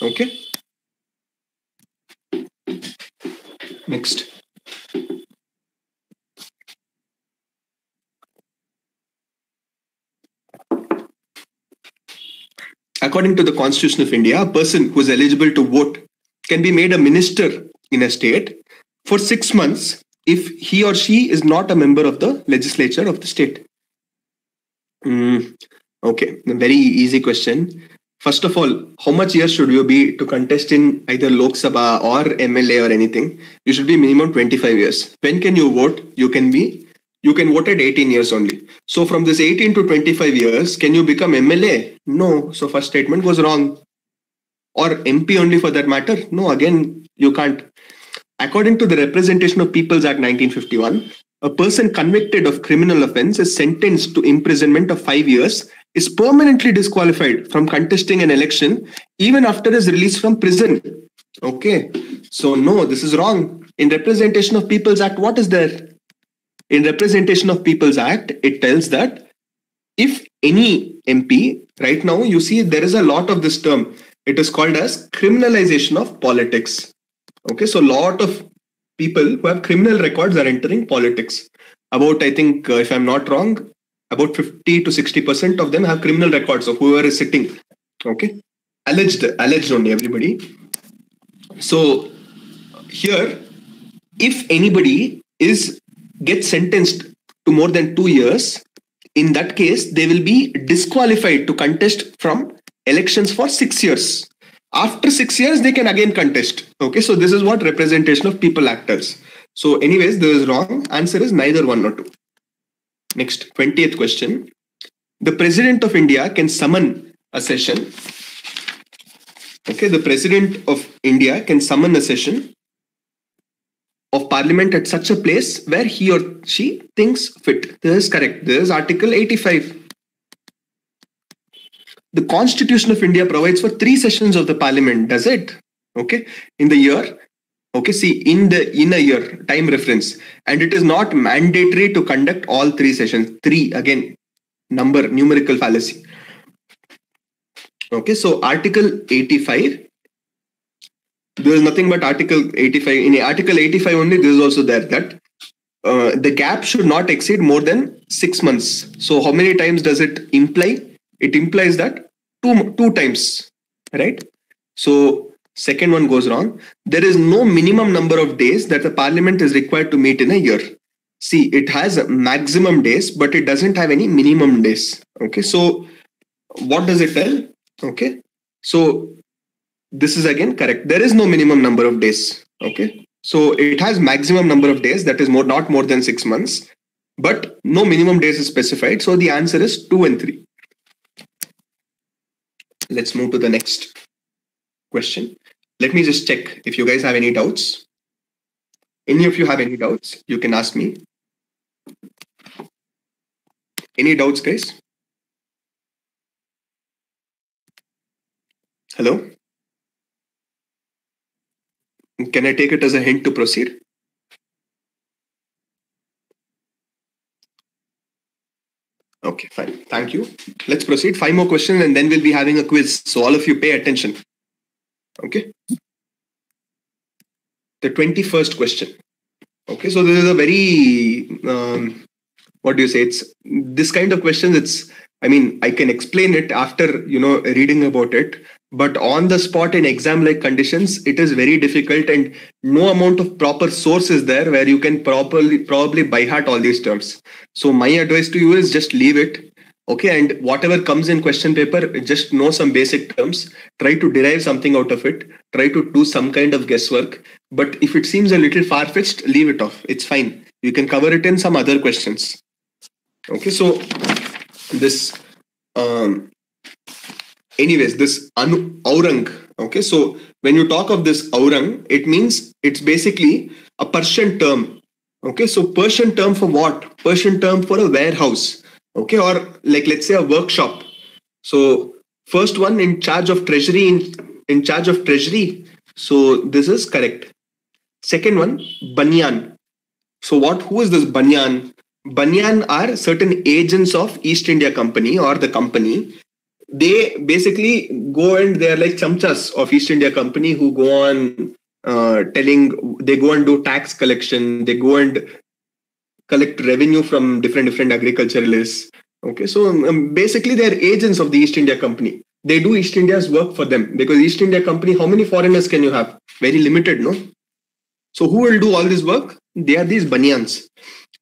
Okay. Next. According to the Constitution of India, a person who is eligible to vote can be made a minister in a state for 6 months if he or she is not a member of the legislature of the state. Okay, a very easy question. First of all, how much years should you be to contest in either Lok Sabha or MLA or anything? You should be minimum 25 years. When can you vote? You can vote at 18 years only. So from this 18 to 25 years, can you become MLA? No. So first statement goes wrong. Or MP only for that matter? No, again, you can't. According to the Representation of Peoples Act 1951, a person convicted of criminal offence is sentenced to imprisonment of 5 years, is permanently disqualified from contesting an election even after his release from prison. Okay, so no, this is wrong. In Representation of Peoples Act, what is there? In Representation of Peoples Act, it tells that if any MP, right now you see there is a lot of this term. It is called as criminalization of politics. Okay, so a lot of people who have criminal records are entering politics. About, I think, if I'm not wrong, about 50 to 60% of them have criminal records of whoever is sitting. Okay, alleged only, everybody. So here, if anybody gets sentenced to more than 2 years, in that case, they will be disqualified to contest from elections for 6 years. After 6 years, they can again contest. Okay, so this is what Representation of People Act is. So anyways, this is wrong. Answer is neither 1 nor 2. Next, 20th question. The President of India can summon a session. Okay, the President of India can summon a session of Parliament at such a place where he or she thinks fit. This is correct. This is Article 85. The Constitution of India provides for 3 sessions of the Parliament, does it? Okay, in the year. Okay, see, in a year, time reference. And it is not mandatory to conduct all 3 sessions. 3, again, numerical fallacy. Okay, so Article 85. There is nothing but Article 85. In Article 85 only, this is also there that the gap should not exceed more than 6 months. So how many times does it imply? It implies that two times, right? So second one goes wrong. There is no minimum number of days that the Parliament is required to meet in a year. See, it has maximum days, but it doesn't have any minimum days. Okay, so what does it tell? Okay, so this is again correct. There is no minimum number of days. Okay, so it has maximum number of days, that is not more than 6 months, but no minimum days is specified. So the answer is 2 and 3. Let's move to the next question. Let me just check if you guys have any doubts. Any of you have any doubts, you can ask me. Any doubts, guys? Hello? Can I take it as a hint to proceed? Okay, fine. Thank you. Let's proceed. 5 more questions and then we'll be having a quiz. So all of you pay attention. Okay. The 21st question. Okay, so this is a very what do you say? It's this kind of questions. I mean, I can explain it after, reading about it, but on the spot in exam like conditions, it is very difficult, and no amount of proper source is there where you can probably by heart all these terms. So my advice to you is just leave it. Okay, and whatever comes in question paper, just know some basic terms, try to derive something out of it, try to do some kind of guesswork. But if it seems a little far-fetched, leave it off. It's fine. You can cover it in some other questions. Okay, so this, anyways, this Aurang. Okay, so when you talk of this Aurang, it means it's basically a Persian term. Okay, so Persian term for what? Persian term for a warehouse. Okay, or like let's say a workshop. So first one in charge of treasury, in charge of treasury. So this is correct. Second one, Banyan. So who is this Banyan? Banyan are certain agents of East India Company or the company. They basically go and they're like chamchas of East India Company who go on they go and do tax collection. They go and collect revenue from different agriculturalists. Okay, so basically they're agents of the East India Company. They do East India's work for them, because East India Company, how many foreigners can you have? Very limited, no? So who will do all this work? They are these Banyans.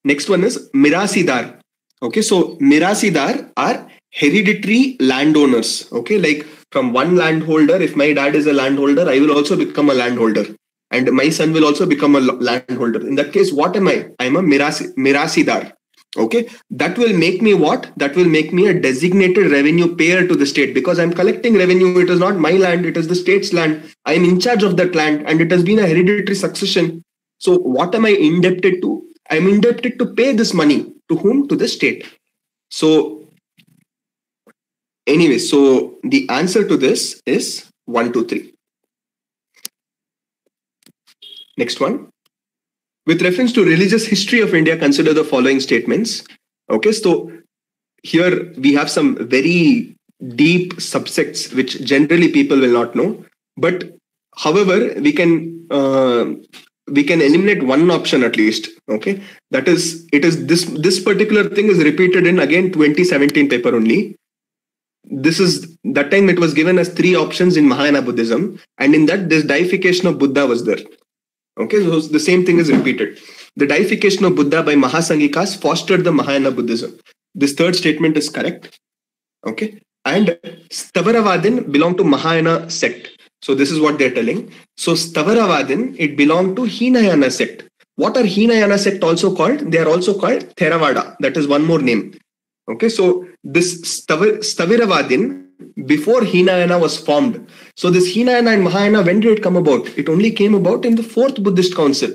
Next one is Mirasidar. Okay, so Mirasidar are hereditary landowners. Okay, like from one landholder, if my dad is a landholder, I will also become a landholder. And my son will also become a landholder. In that case, what am I? I'm a Mirasidar. Okay, that will make me what? That will make me a designated revenue payer to the state, because I'm collecting revenue. It is not my land, it is the state's land. I am in charge of that land, and it has been a hereditary succession. So what am I indebted to? I'm indebted to pay this money. To whom? To the state. So anyway, so the answer to this is 1, 2, 3. Next one. With reference to religious history of India, consider the following statements. Okay, so here we have some very deep subsects which generally people will not know. But however, we can eliminate one option at least. Okay, that is, it is this particular thing is repeated in again 2017 paper only. This is that time it was given as 3 options in Mahayana Buddhism, and in that this deification of Buddha was there. Okay, so the same thing is repeated. The deification of Buddha by Mahasangikas fostered the Mahayana Buddhism. This third statement is correct. Okay, and Stavaravadin belong to Mahayana sect. So this is what they're telling. So Stavaravadin, it belonged to Hinayana sect. What are Hinayana sect also called? They are also called Theravada. That is one more name. Okay, so this Stavaravadin, before Hinayana was formed. So this Hinayana and Mahayana, when did it come about? It only came about in the 4th Buddhist Council,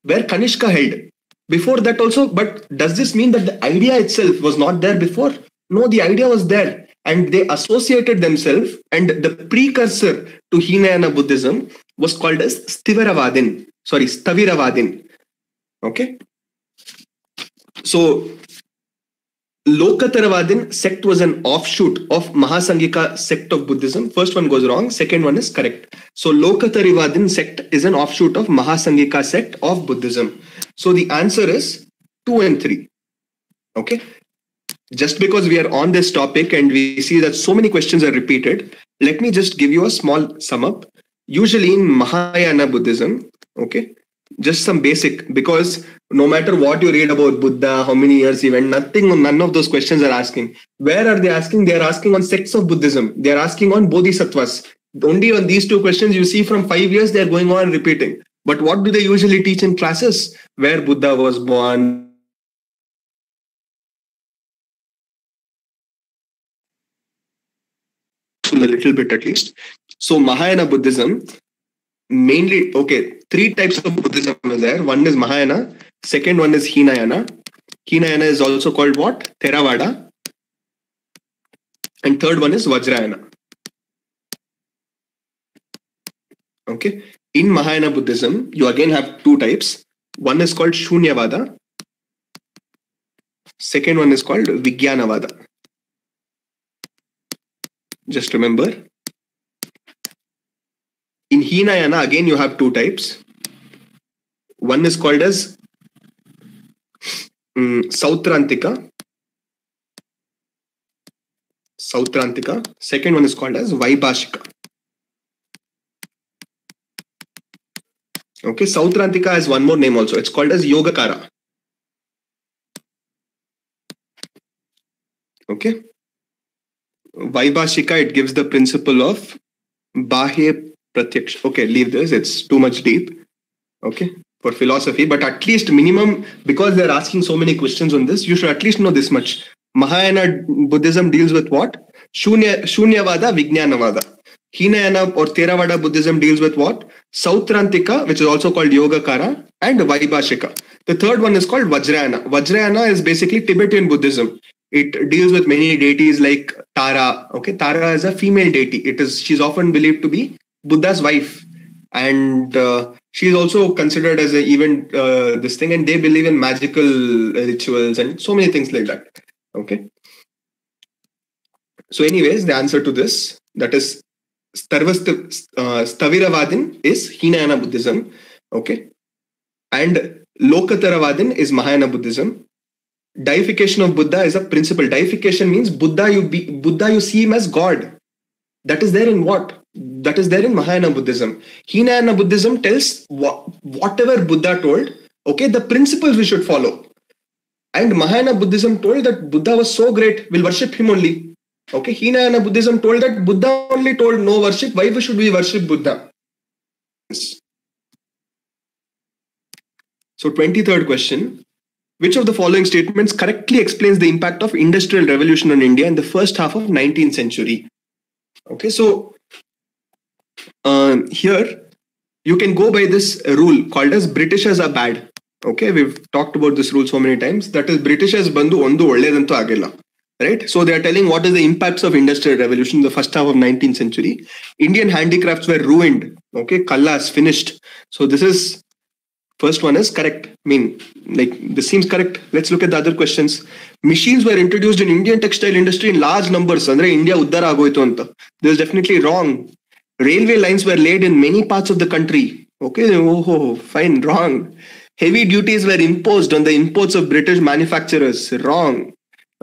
where Kanishka held. Before that also, but does this mean that the idea itself was not there before? No, the idea was there, and they associated themselves, and the precursor to Hinayana Buddhism was called as Stavaravadin. Okay, so Lokataravadin sect was an offshoot of Mahasangika sect of Buddhism. First one goes wrong, second one is correct. So Lokataravadin sect is an offshoot of Mahasangika sect of Buddhism. So the answer is 2 and 3. Okay. Just because we are on this topic and we see that so many questions are repeated, let me just give you a small sum up. Usually in Mahayana Buddhism, okay, just some basic, because no matter what you read about Buddha, how many years he went, none of those questions are asking. Where are they asking? They are asking on sects of Buddhism. They are asking on Bodhisattvas. Only on these 2 questions you see from 5 years, they are going on repeating. But what do they usually teach in classes? Where Buddha was born, a little bit at least. So Mahayana Buddhism, mainly, okay, 3 types of Buddhism are there. One is Mahayana, second one is Hinayana. Hinayana is also called what? Theravada. And third one is Vajrayana. Okay. In Mahayana Buddhism, you again have 2 types. One is called Shunyavada. Second one is called Vijnanavada. Just remember. In Hinayana, again you have 2 types. One is called as Sautrantika. Second one is called as Vaibhashika. Okay, Sautrantika has one more name also. It's called as Yogacara. Okay. Vaibhashika, it gives the principle of Bahya Pratyaksha. Okay, leave this. It's too much deep. Okay, for philosophy. But at least minimum, because they're asking so many questions on this, you should at least know this much. Mahayana Buddhism deals with what? Shunyavada, Vijnanavada. Hinayana or Theravada Buddhism deals with what? Sautrantika, which is also called Yogacara, and Vaibhashika. The third one is called Vajrayana. Vajrayana is basically Tibetan Buddhism. It deals with many deities like Tara. Okay, Tara is a female deity. She's often believed to be Buddha's wife, and she is also considered as an event this thing. And they believe in magical rituals and so many things like that. Okay. So, anyways, the answer to this, that is Sthaviravadin is Hinayana Buddhism. Okay, and Lokataravadin is Mahayana Buddhism. Deification of Buddha is a principle. Deification means Buddha you see him as God. That is there in what? That is there in Mahayana Buddhism. Hinayana Buddhism tells whatever Buddha told, okay, the principles we should follow. And Mahayana Buddhism told that Buddha was so great, we'll worship him only. Okay, Hinayana Buddhism told that Buddha only told no worship. Why should we worship Buddha? So 23rd question. Which of the following statements correctly explains the impact of Industrial Revolution on India in the first half of 19th century? Okay, so here you can go by this rule called as Britishers are bad. Okay, we've talked about this rule so many times. That is, Britishers bandu ondu olledantu agilla. Right? So they are telling what is the impacts of Industrial Revolution in the first half of 19th century. Indian handicrafts were ruined. Okay, Kallas finished. So this is, first one is correct. I mean, like, this seems correct. Let's look at the other questions. Machines were introduced in Indian textile industry in large numbers. Andre India uddara agoitu anta. This is definitely wrong. Railway lines were laid in many parts of the country. Okay, fine, wrong. Heavy duties were imposed on the imports of British manufacturers. Wrong.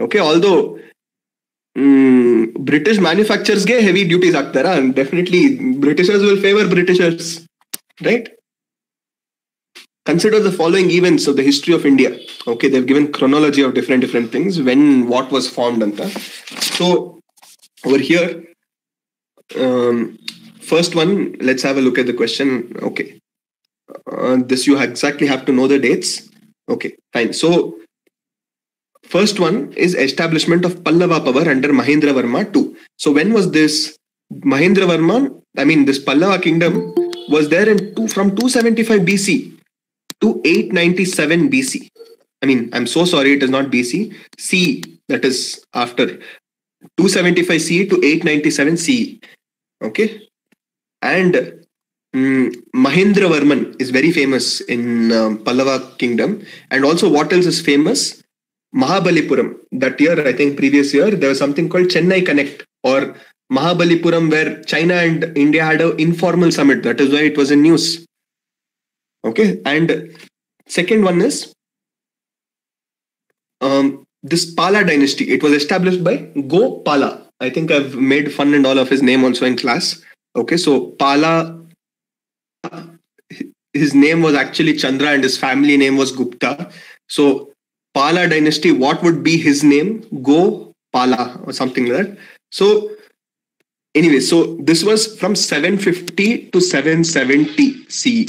Okay, although British manufacturers get heavy duties ಆಗ್ತಾರಾ, and definitely Britishers will favor Britishers, right? Consider the following events of the history of India. Okay, they've given chronology of different things, when what was formed anta. So over here, first one, let's have a look at the question. Okay, this you exactly have to know the dates. Okay, fine. So first one is establishment of Pallava power under Mahendra Varma II. So when was this? Mahendra Varma, I mean this Pallava kingdom was there from 275 BC to 897 BC. I mean, I'm so sorry, it is not BC. C, that is after 275 CE to 897 CE. Okay. And Mahendra Varman is very famous in Pallava kingdom. And also what else is famous? Mahabalipuram. That year, I think previous year, there was something called Chennai Connect or Mahabalipuram, where China and India had an informal summit. That is why it was in news. Okay. And second one is this Pala dynasty. It was established by Gopala. I think I've made fun and all of his name also in class. Okay. So Pala, his name was actually Chandra and his family name was Gupta. So Pala dynasty, what would be his name? Gopala or something like that. So anyway, so this was from 750 to 770 CE.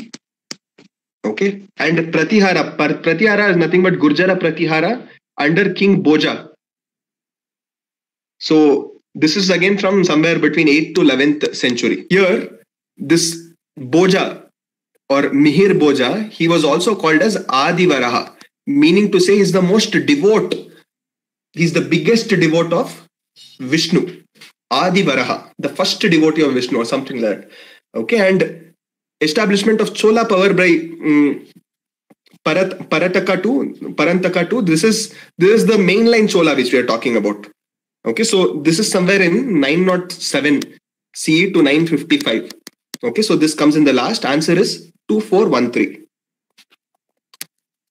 Okay. And Pratihara is nothing but Gurjara Pratihara under King Bhoja. So this is again from somewhere between 8th to 11th century. Here, this Bhoja or Mihir Bhoja, he was also called as Adi Varaha, meaning to say he's the most devout. He's the biggest devote of Vishnu. Adi Varaha, the first devotee of Vishnu or something like that. Okay, and establishment of Chola power by Parantaka II. This is the mainline Chola which we are talking about. Okay, so this is somewhere in 907 CE to 955. Okay, so this comes in the last. Answer is 2413.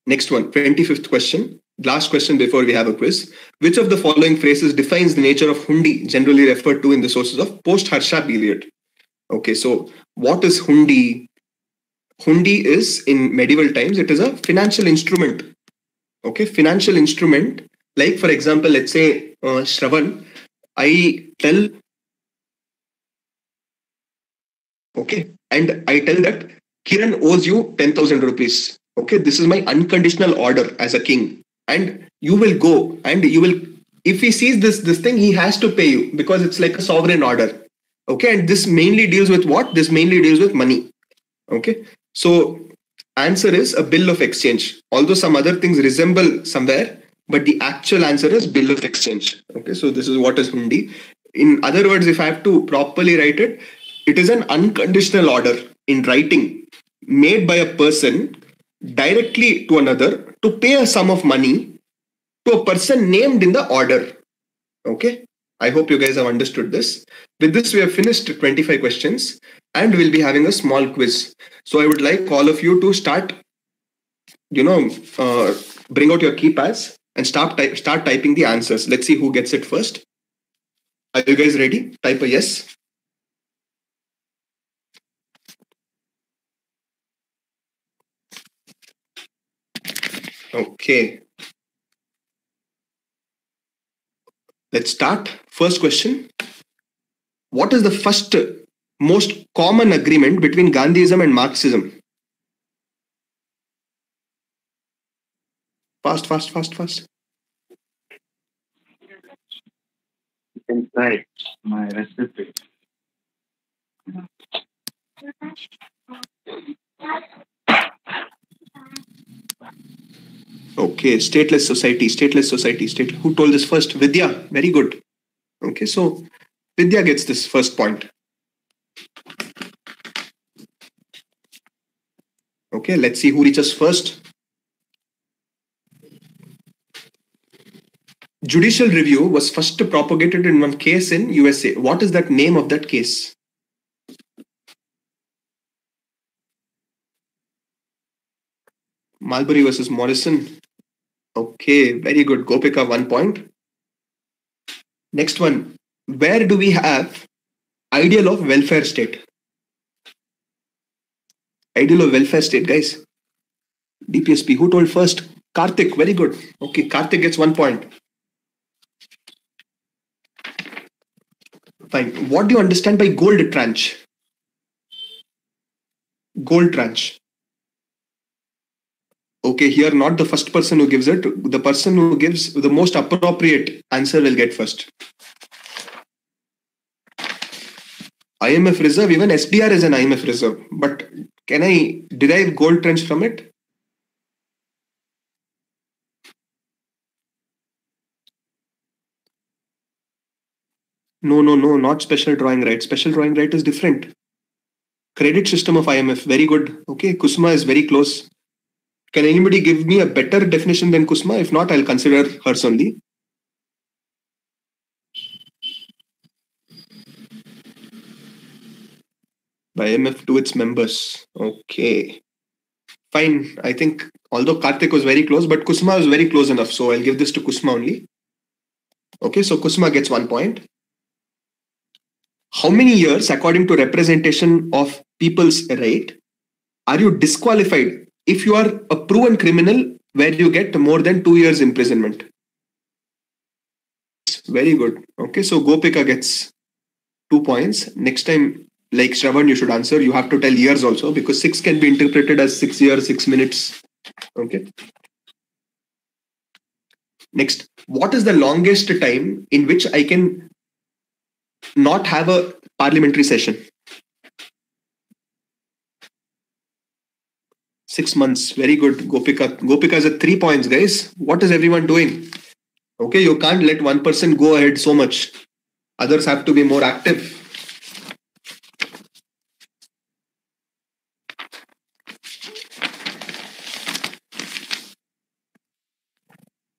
Next one, 25th question. last question before we have a quiz. Which of the following phrases defines the nature of hundi generally referred to in the sources of post-Harsha period? Okay, so what is hundi? Hundi is, in medieval times, it is a financial instrument. Okay, financial instrument. Like, for example, let's say, Shravan, I tell, okay, and I tell that Kiran owes you 10,000 rupees. Okay, this is my unconditional order as a king. And you will go and you will, if he sees this thing, he has to pay you because it's like a sovereign order. Okay, and this mainly deals with what? This mainly deals with money. Okay, so answer is a bill of exchange. Although some other things resemble somewhere, but the actual answer is bill of exchange. Okay, so this is what is hundi. In other words, if I have to properly write it, it is an unconditional order in writing made by a person directly to another to pay a sum of money to a person named in the order. Okay, I hope you guys have understood this. With this, we have finished 25 questions and we'll be having a small quiz. So I would like all of you to start, bring out your keypads and start typing the answers. Let's see who gets it first. Are you guys ready? Type a yes. Okay. Let's start. First question. What is the first most common agreement between Gandhism and Marxism? Fast. Inside my recipe. Okay, stateless society. Who told this first? Vidya. Very good. Okay, so Vidya gets this first point. Okay, let's see who reaches first. Judicial review was first propagated in one case in USA. What is that name of that case? Marbury versus Morrison. Okay, very good. Gopika, 1 point. Next one. Where do we have ideal of welfare state? Ideal of welfare state, guys. DPSP. Who told first? Karthik. Very good. Okay, Karthik gets 1 point. Fine. What do you understand by gold tranche? Gold tranche. Okay, here not the first person who gives it. The person who gives the most appropriate answer will get first. IMF reserve, even SDR is an IMF reserve. But can I derive gold tranche from it? No, not special drawing right. Special drawing right is different. Credit system of IMF, very good. Okay, Kusma is very close. Can anybody give me a better definition than Kusma? If not, I'll consider hers only. By IMF to its members. Okay. Fine. I think, although Karthik was very close, but Kusma was very close enough. So I'll give this to Kusma only. Okay, so Kusma gets 1 point. How many years, according to representation of people's right, are you disqualified if you are a proven criminal where you get more than 2 years imprisonment? Very good. Okay, so Gopika gets 2 points. Next time, like Shravan, you should answer. You have to tell years also because 6 can be interpreted as 6 years, 6 minutes. Okay. Next, what is the longest time in which I can not have a parliamentary session? 6 months. Very good, Gopika. Gopika is at 3 points, guys. What is everyone doing? Okay, you can't let one person go ahead so much. Others have to be more active.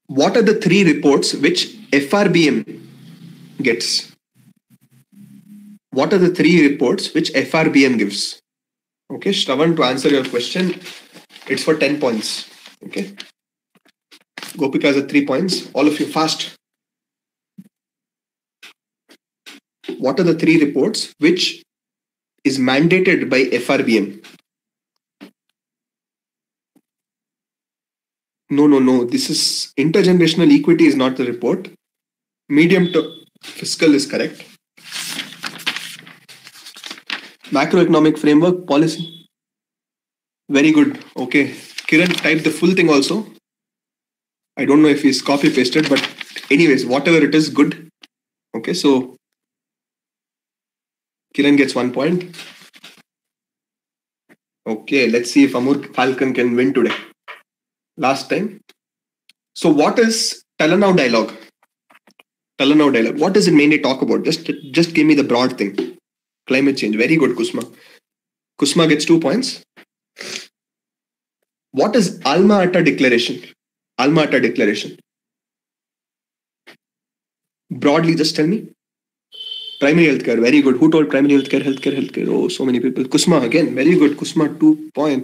What are the 3 reports which FRBM gets? What are the 3 reports which FRBM gives? Okay, Shravan, to answer your question, it's for 10 points. Okay. Gopika has 3 points. All of you fast. What are the 3 reports which is mandated by FRBM? No. This is intergenerational equity is not the report. Medium term fiscal is correct. Macroeconomic framework policy. Very good. Okay. Kiran typed the full thing also. I don't know if he's copy pasted, but anyways, whatever it is, good. Okay, so Kiran gets 1 point. Okay, let's see if Amur Falcon can win today. Last time. So what is Talanow dialogue? Talanow dialogue. What does it mainly talk about? Just give me the broad thing. Climate change. Very good, Kusma. Kusma gets 2 points. What is Alma Ata Declaration? Alma Ata Declaration. Broadly, just tell me. Primary healthcare. Very good. Who told primary healthcare? Healthcare. Oh, so many people. Kusma again. Very good. Kusma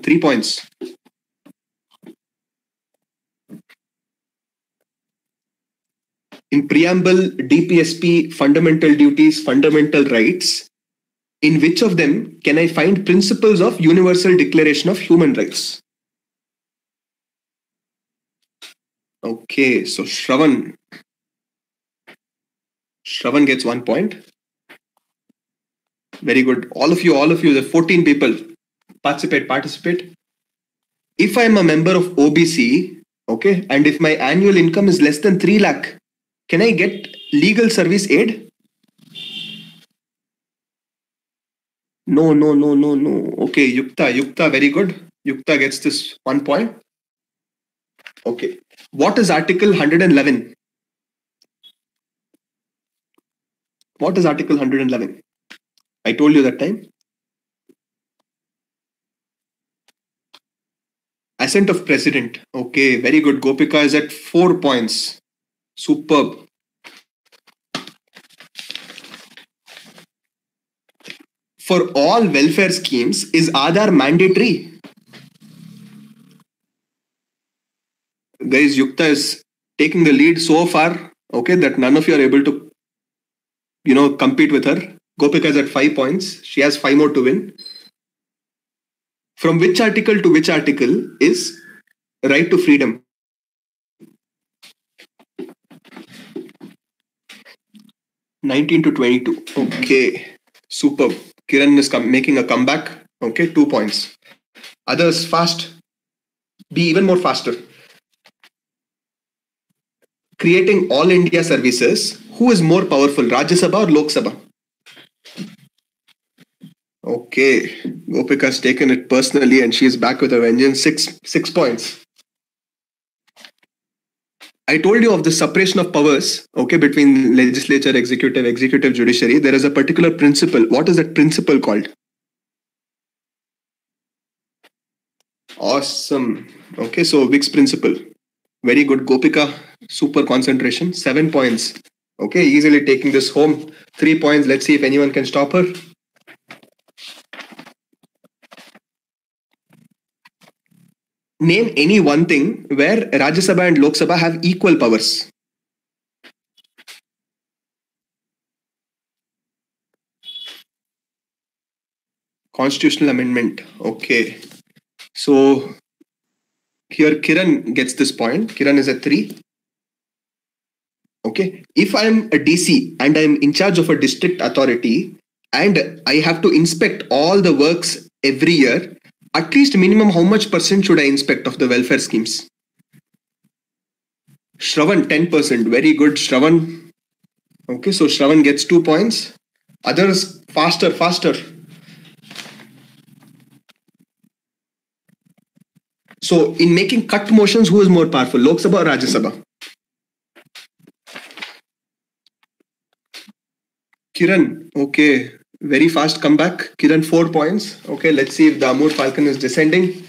3 points. In preamble, DPSP, fundamental duties, fundamental rights, in which of them can I find principles of Universal Declaration of Human Rights? Okay, so Shravan gets 1 point. Very good. All of you, the 14 people, participate. If I am a member of OBC, okay, and if my annual income is less than 3 lakh, can I get legal service aid? No. Okay, Yukta, very good. Yukta gets this 1 point. Okay. What is Article 111? What is Article 111? I told you that time. Assent of President. Okay, very good. Gopika is at 4 points. Superb. For all welfare schemes, is Aadhaar mandatory? Guys, Yukta is taking the lead so far, okay, that none of you are able to, compete with her. Gopika is at 5 points. She has 5 more to win. From which article to which article is right to freedom? (19 to 22). Okay, superb. Kiran is making a comeback. Okay, 2 points. Others, fast. Be even more faster. Creating all India services. Who is more powerful, Rajya Sabha or Lok Sabha? Okay, Gopika has taken it personally and she is back with a vengeance. 6 points. I told you of the separation of powers, okay, between legislature, executive, judiciary. There is a particular principle. What is that principle called? Awesome. Okay, so Vicks principle. Very good, Gopika. Super concentration. 7 points. Okay, easily taking this home. 3 points. Let's see if anyone can stop her. Name any one thing where Rajya Sabha and Lok Sabha have equal powers. Constitutional amendment. Okay. So here Kiran gets this point. Kiran is at 3. Okay. If I am a DC and I am in charge of a district authority and I have to inspect all the works every year, at least minimum how much % should I inspect of the welfare schemes? Shravan, 10%. Very good, Shravan. Okay, so Shravan gets 2 points. Others, faster. So in making cut motions, who is more powerful, Lok Sabha or Rajya Sabha? Kiran, okay. Very fast comeback. Kiran, 4 points. Okay, let's see if the Amur Falcon is descending.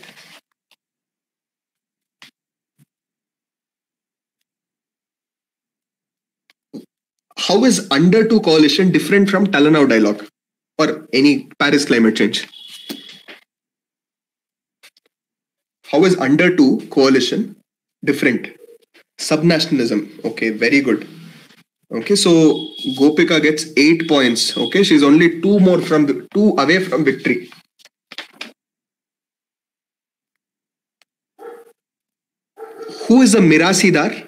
How is Under 2 coalition different from Talanow dialogue or any Paris climate change? How is Under 2 coalition different? Subnationalism. Okay, very good. Okay, so Gopika gets 8 points. Okay, she's only two away from victory. Who is a Mirasidar?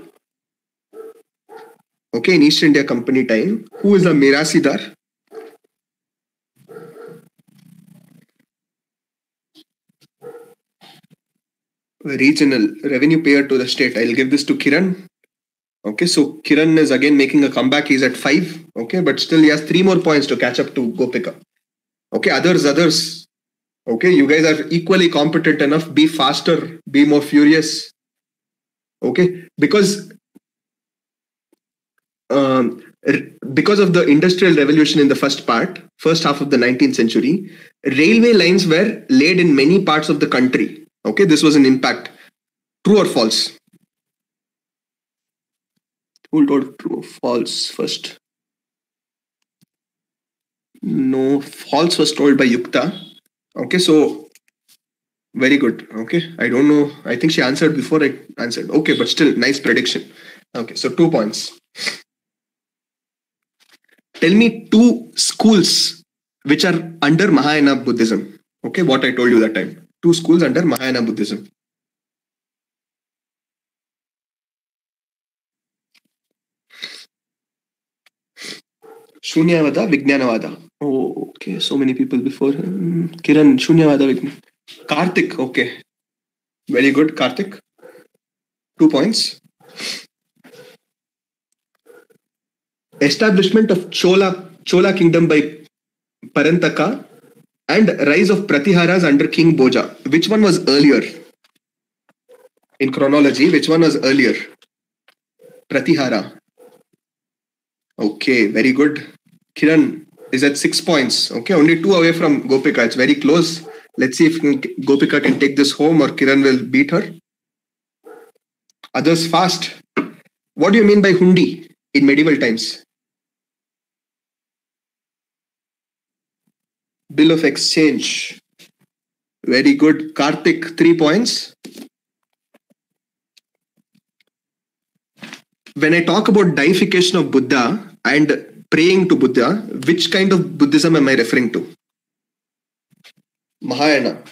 Okay, in East India Company time, who is a Mirasidar? Regional revenue payer to the state. I'll give this to Kiran. Okay, so Kiran is again making a comeback. He's at 5. Okay, but still he has 3 more points to catch up to Gopika. Okay, others. Okay, you guys are equally competent enough. Be faster, be more furious. Okay, because of the industrial revolution in the first half of the 19th century, railway lines were laid in many parts of the country. Okay, this was an impact. True or false? Who told true or false first? No, false was told by Yukta. Okay, so very good. Okay, I don't know. I think she answered before I answered. Okay, but still, nice prediction. Okay, so 2 points. Tell me 2 schools which are under Mahayana Buddhism. Okay, what I told you that time. 2 schools under Mahayana Buddhism. Shunyavada, Vijnanavada. Oh, okay, so many people before. Kiran, Shunyavada, Vijnanavada. Karthik, okay. Very good, Karthik. 2 points. Establishment of Chola kingdom by Parantaka and rise of Pratiharas under King Bhoja. Which one was earlier? In chronology, which one was earlier? Pratihara. Okay, very good. Kiran is at 6 points. Okay, only 2 away from Gopika. It's very close. Let's see if Gopika can take this home or Kiran will beat her. Others fast. What do you mean by hundi in medieval times? Bill of exchange. Very good. Karthik, 3 points. When I talk about deification of Buddha and praying to Buddha, which kind of Buddhism am I referring to? Mahayana.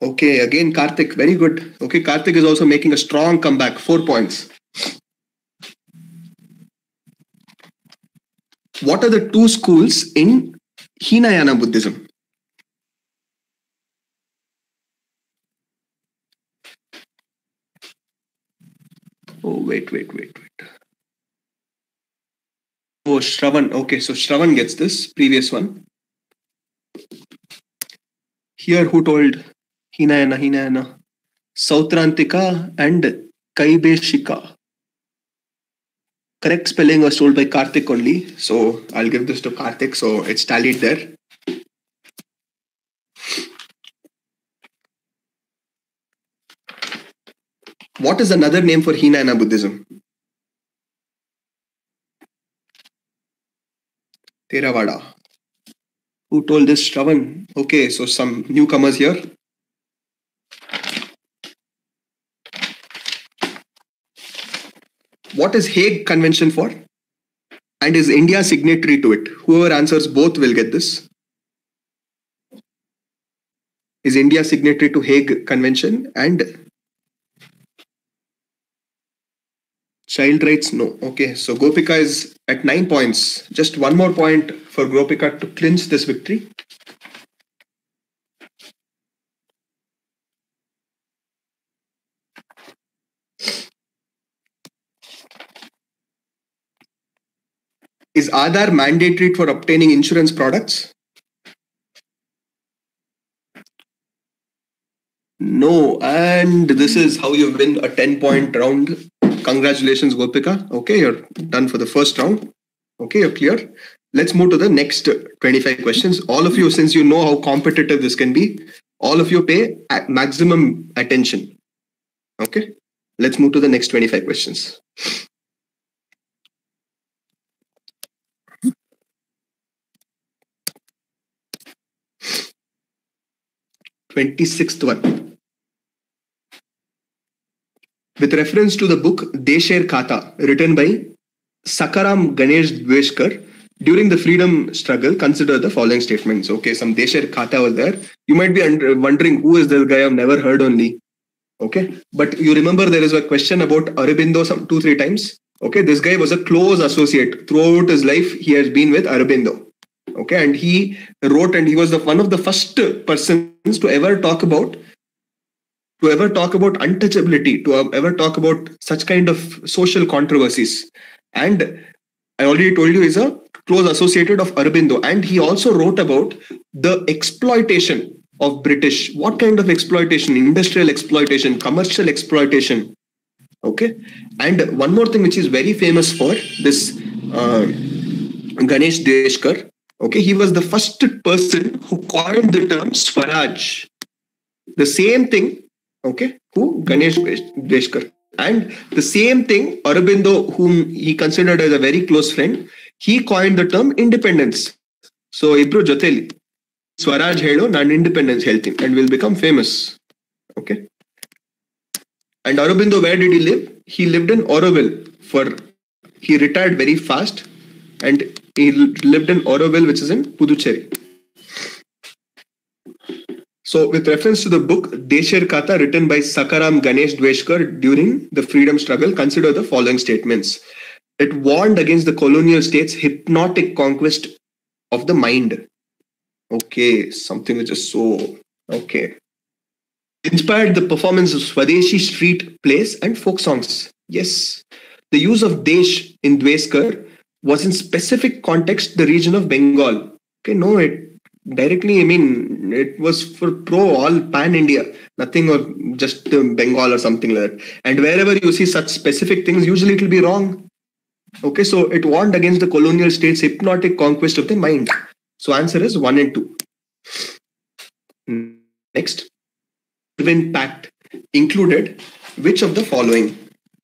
Okay, again Karthik, very good. Okay, Karthik is also making a strong comeback, 4 points. What are the 2 schools in Hinayana Buddhism? Oh, wait. Oh, Shravan. Okay, so Shravan gets this previous one. Here, who told Hinayana? Sautrantika and Kaibeshika. Correct spelling was told by Karthik only. So I'll give this to Karthik. So it's tallied there. What is another name for Hinayana Buddhism? Theravada. Who told this? Shravan. Okay, so some newcomers here. What is Hague Convention for? And is India signatory to it? Whoever answers both will get this. Is India signatory to Hague Convention and child rights? No. Okay, so Gopika is at 9 points. Just 1 more point for Gopika to clinch this victory. Is Aadhaar mandatory for obtaining insurance products? No, and this is how you win a 10-point round. Congratulations, Gopika. Okay, you're done for the first round. Okay, you're clear. Let's move to the next 25 questions. All of you, since you know how competitive this can be, all of you pay maximum attention. Okay, let's move to the next 25 questions. 26th one. with reference to the book Desher Khata, written by Sakaram Ganesh Dveshkar, during the freedom struggle, consider the following statements. Okay, some Desher Khata was there. You might be wondering, who is this guy? I've never heard only. Okay, but you remember there is a question about Aurobindo some 2-3 times. Okay, this guy was a close associate. Throughout his life, he has been with Aurobindo. Okay, and he wrote, and he was one of the first persons to ever talk about untouchability, to ever talk about such kind of social controversies. And I already told you he's a close associated of Aurobindo, and he also wrote about the exploitation of British. What kind of exploitation? Industrial exploitation, commercial exploitation. Okay, and one more thing which is very famous for this Ganesh Deshkar. Okay, he was the first person who coined the term Swaraj. The same thing. Okay, who? Ganesh Deshkar. And the same thing, Aurobindo, whom he considered as a very close friend, he coined the term independence. So, Ibro Joteli, Swaraj Helo, Nan independence helting, and will become famous. Okay. And Aurobindo, where did he live? He lived in Auroville. He retired very fast, and he lived in Auroville, which is in Puducherry. So, with reference to the book Desher Khata, written by Sakaram Ganesh Dveshkar during the freedom struggle, consider the following statements. It warned against the colonial state's hypnotic conquest of the mind. Okay, something which is so okay. Inspired the performance of Swadeshi street plays and folk songs. Yes, the use of Desh in Dveshkar was in specific context the region of Bengal. Okay, no, it directly, I mean, it was for all pan-India, nothing of just Bengal or something like that. And wherever you see such specific things, usually it will be wrong. Okay, so it warned against the colonial state's hypnotic conquest of the mind. So answer is 1 and 2. Next, Irwin Pact included which of the following?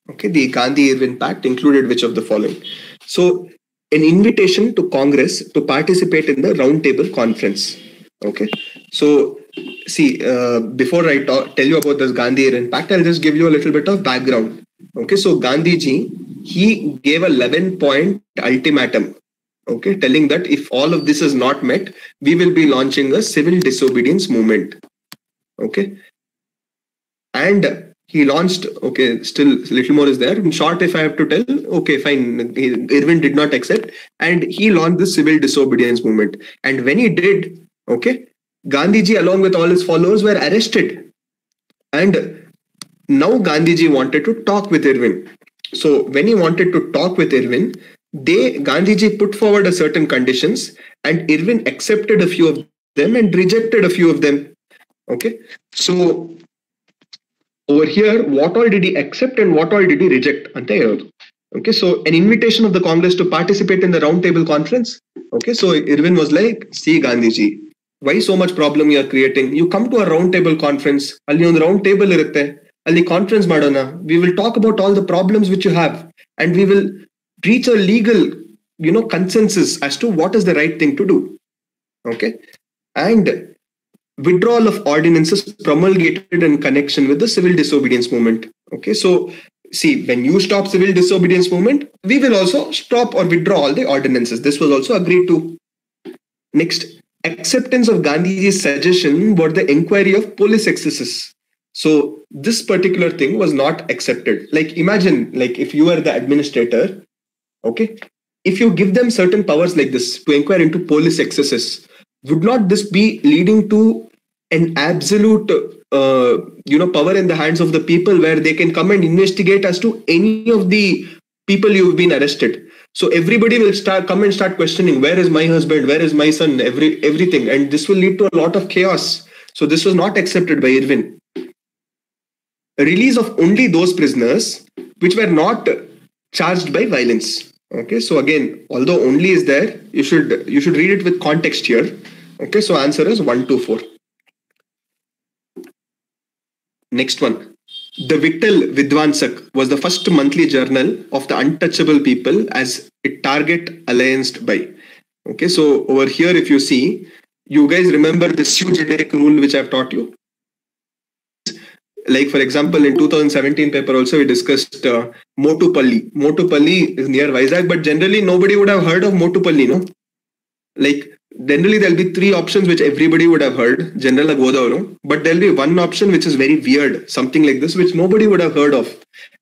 Okay, the Gandhi-Irwin Pact included which of the following? So, an invitation to Congress to participate in the Roundtable Conference. Okay, so see, before I tell you about this Gandhi-Irwin Pact, I'll just give you a little bit of background. Okay, so Gandhiji, he gave a 11-point ultimatum. Okay, telling that if all of this is not met, we will be launching a civil disobedience movement. Okay, and he launched, okay, still a little more is there. In short, if I have to tell, okay, fine, Irwin did not accept, and he launched the civil disobedience movement. And when he did, okay, Gandhiji along with all his followers were arrested. And now Gandhiji wanted to talk with Irwin. So when he wanted to talk with Irwin, Gandhiji put forward a certain conditions, and Irwin accepted a few of them and rejected a few of them. Okay, so over here, what all did he accept and what all did he reject? Okay, so an invitation of the Congress to participate in the Roundtable Conference. Okay, so Irwin was like, see Gandhiji, why so much problem you are creating? You come to a Roundtable Conference, alli on round table irutte, alli conference madona. We will talk about all the problems which you have, and we will reach a legal, consensus as to what is the right thing to do. Okay, and withdrawal of ordinances promulgated in connection with the civil disobedience movement. Okay, so see, when you stop civil disobedience movement, we will also stop or withdraw all the ordinances. This was also agreed to. Next, acceptance of Gandhiji's suggestion for the inquiry of police excesses. So this particular thing was not accepted. Like imagine, like if you are the administrator, okay, if you give them certain powers like this to inquire into police excesses, would not this be leading to an absolute, power in the hands of the people where they can come and investigate as to any of the people you've been arrested? So everybody will come and start questioning, where is my husband, where is my son, everything. And this will lead to a lot of chaos. So this was not accepted by Irwin. Release of only those prisoners which were not charged by violence. Okay, so again, although only is there, you should read it with context here. Okay, so answer is 1, 2, 4. Next one. The Vittal Vidwansak was the first monthly journal of the untouchable people as a target allianced by. Okay, so over here, if you see, you guys remember the sui generic rule which I've taught you? Like for example, in 2017 paper also we discussed Motupalli. Motupalli is near Vizag, but generally nobody would have heard of Motupalli, no? Like generally there'll be three options which everybody would have heard, general Godavaru, but there'll be one option which is very weird, something like this, which nobody would have heard of.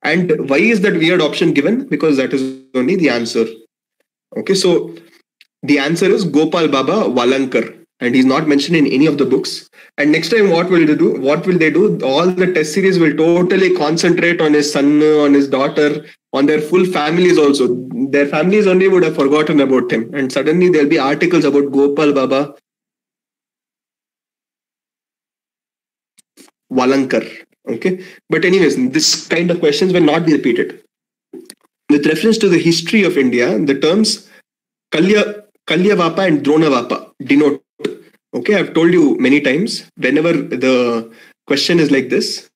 And why is that weird option given? Because that is only the answer. Okay, so the answer is Gopal Baba Valankar, and he's not mentioned in any of the books. And next time, what will they do? What will they do? All the test series will totally concentrate on his son, on his daughter, on their full families also. Their families only would have forgotten about him. And suddenly there'll be articles about Gopal Baba Valankar. Okay. But anyways, this kind of questions will not be repeated. With reference to the history of India, the terms Kalyavapa and Dronavapa denote. Okay, I've told you many times, whenever the question is like this,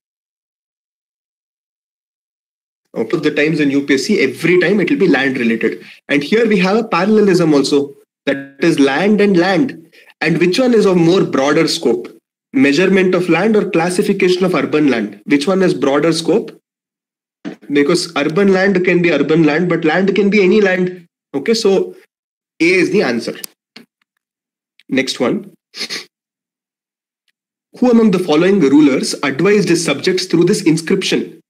okay, the times in UPSC, every time it will be land related. And here we have a parallelism also, that is land and land. And which one is of more broader scope? Measurement of land or classification of urban land? Which one has broader scope? Because urban land can be urban land, but land can be any land. Okay, so A is the answer. Next one. Who among the following rulers advised his subjects through this inscription?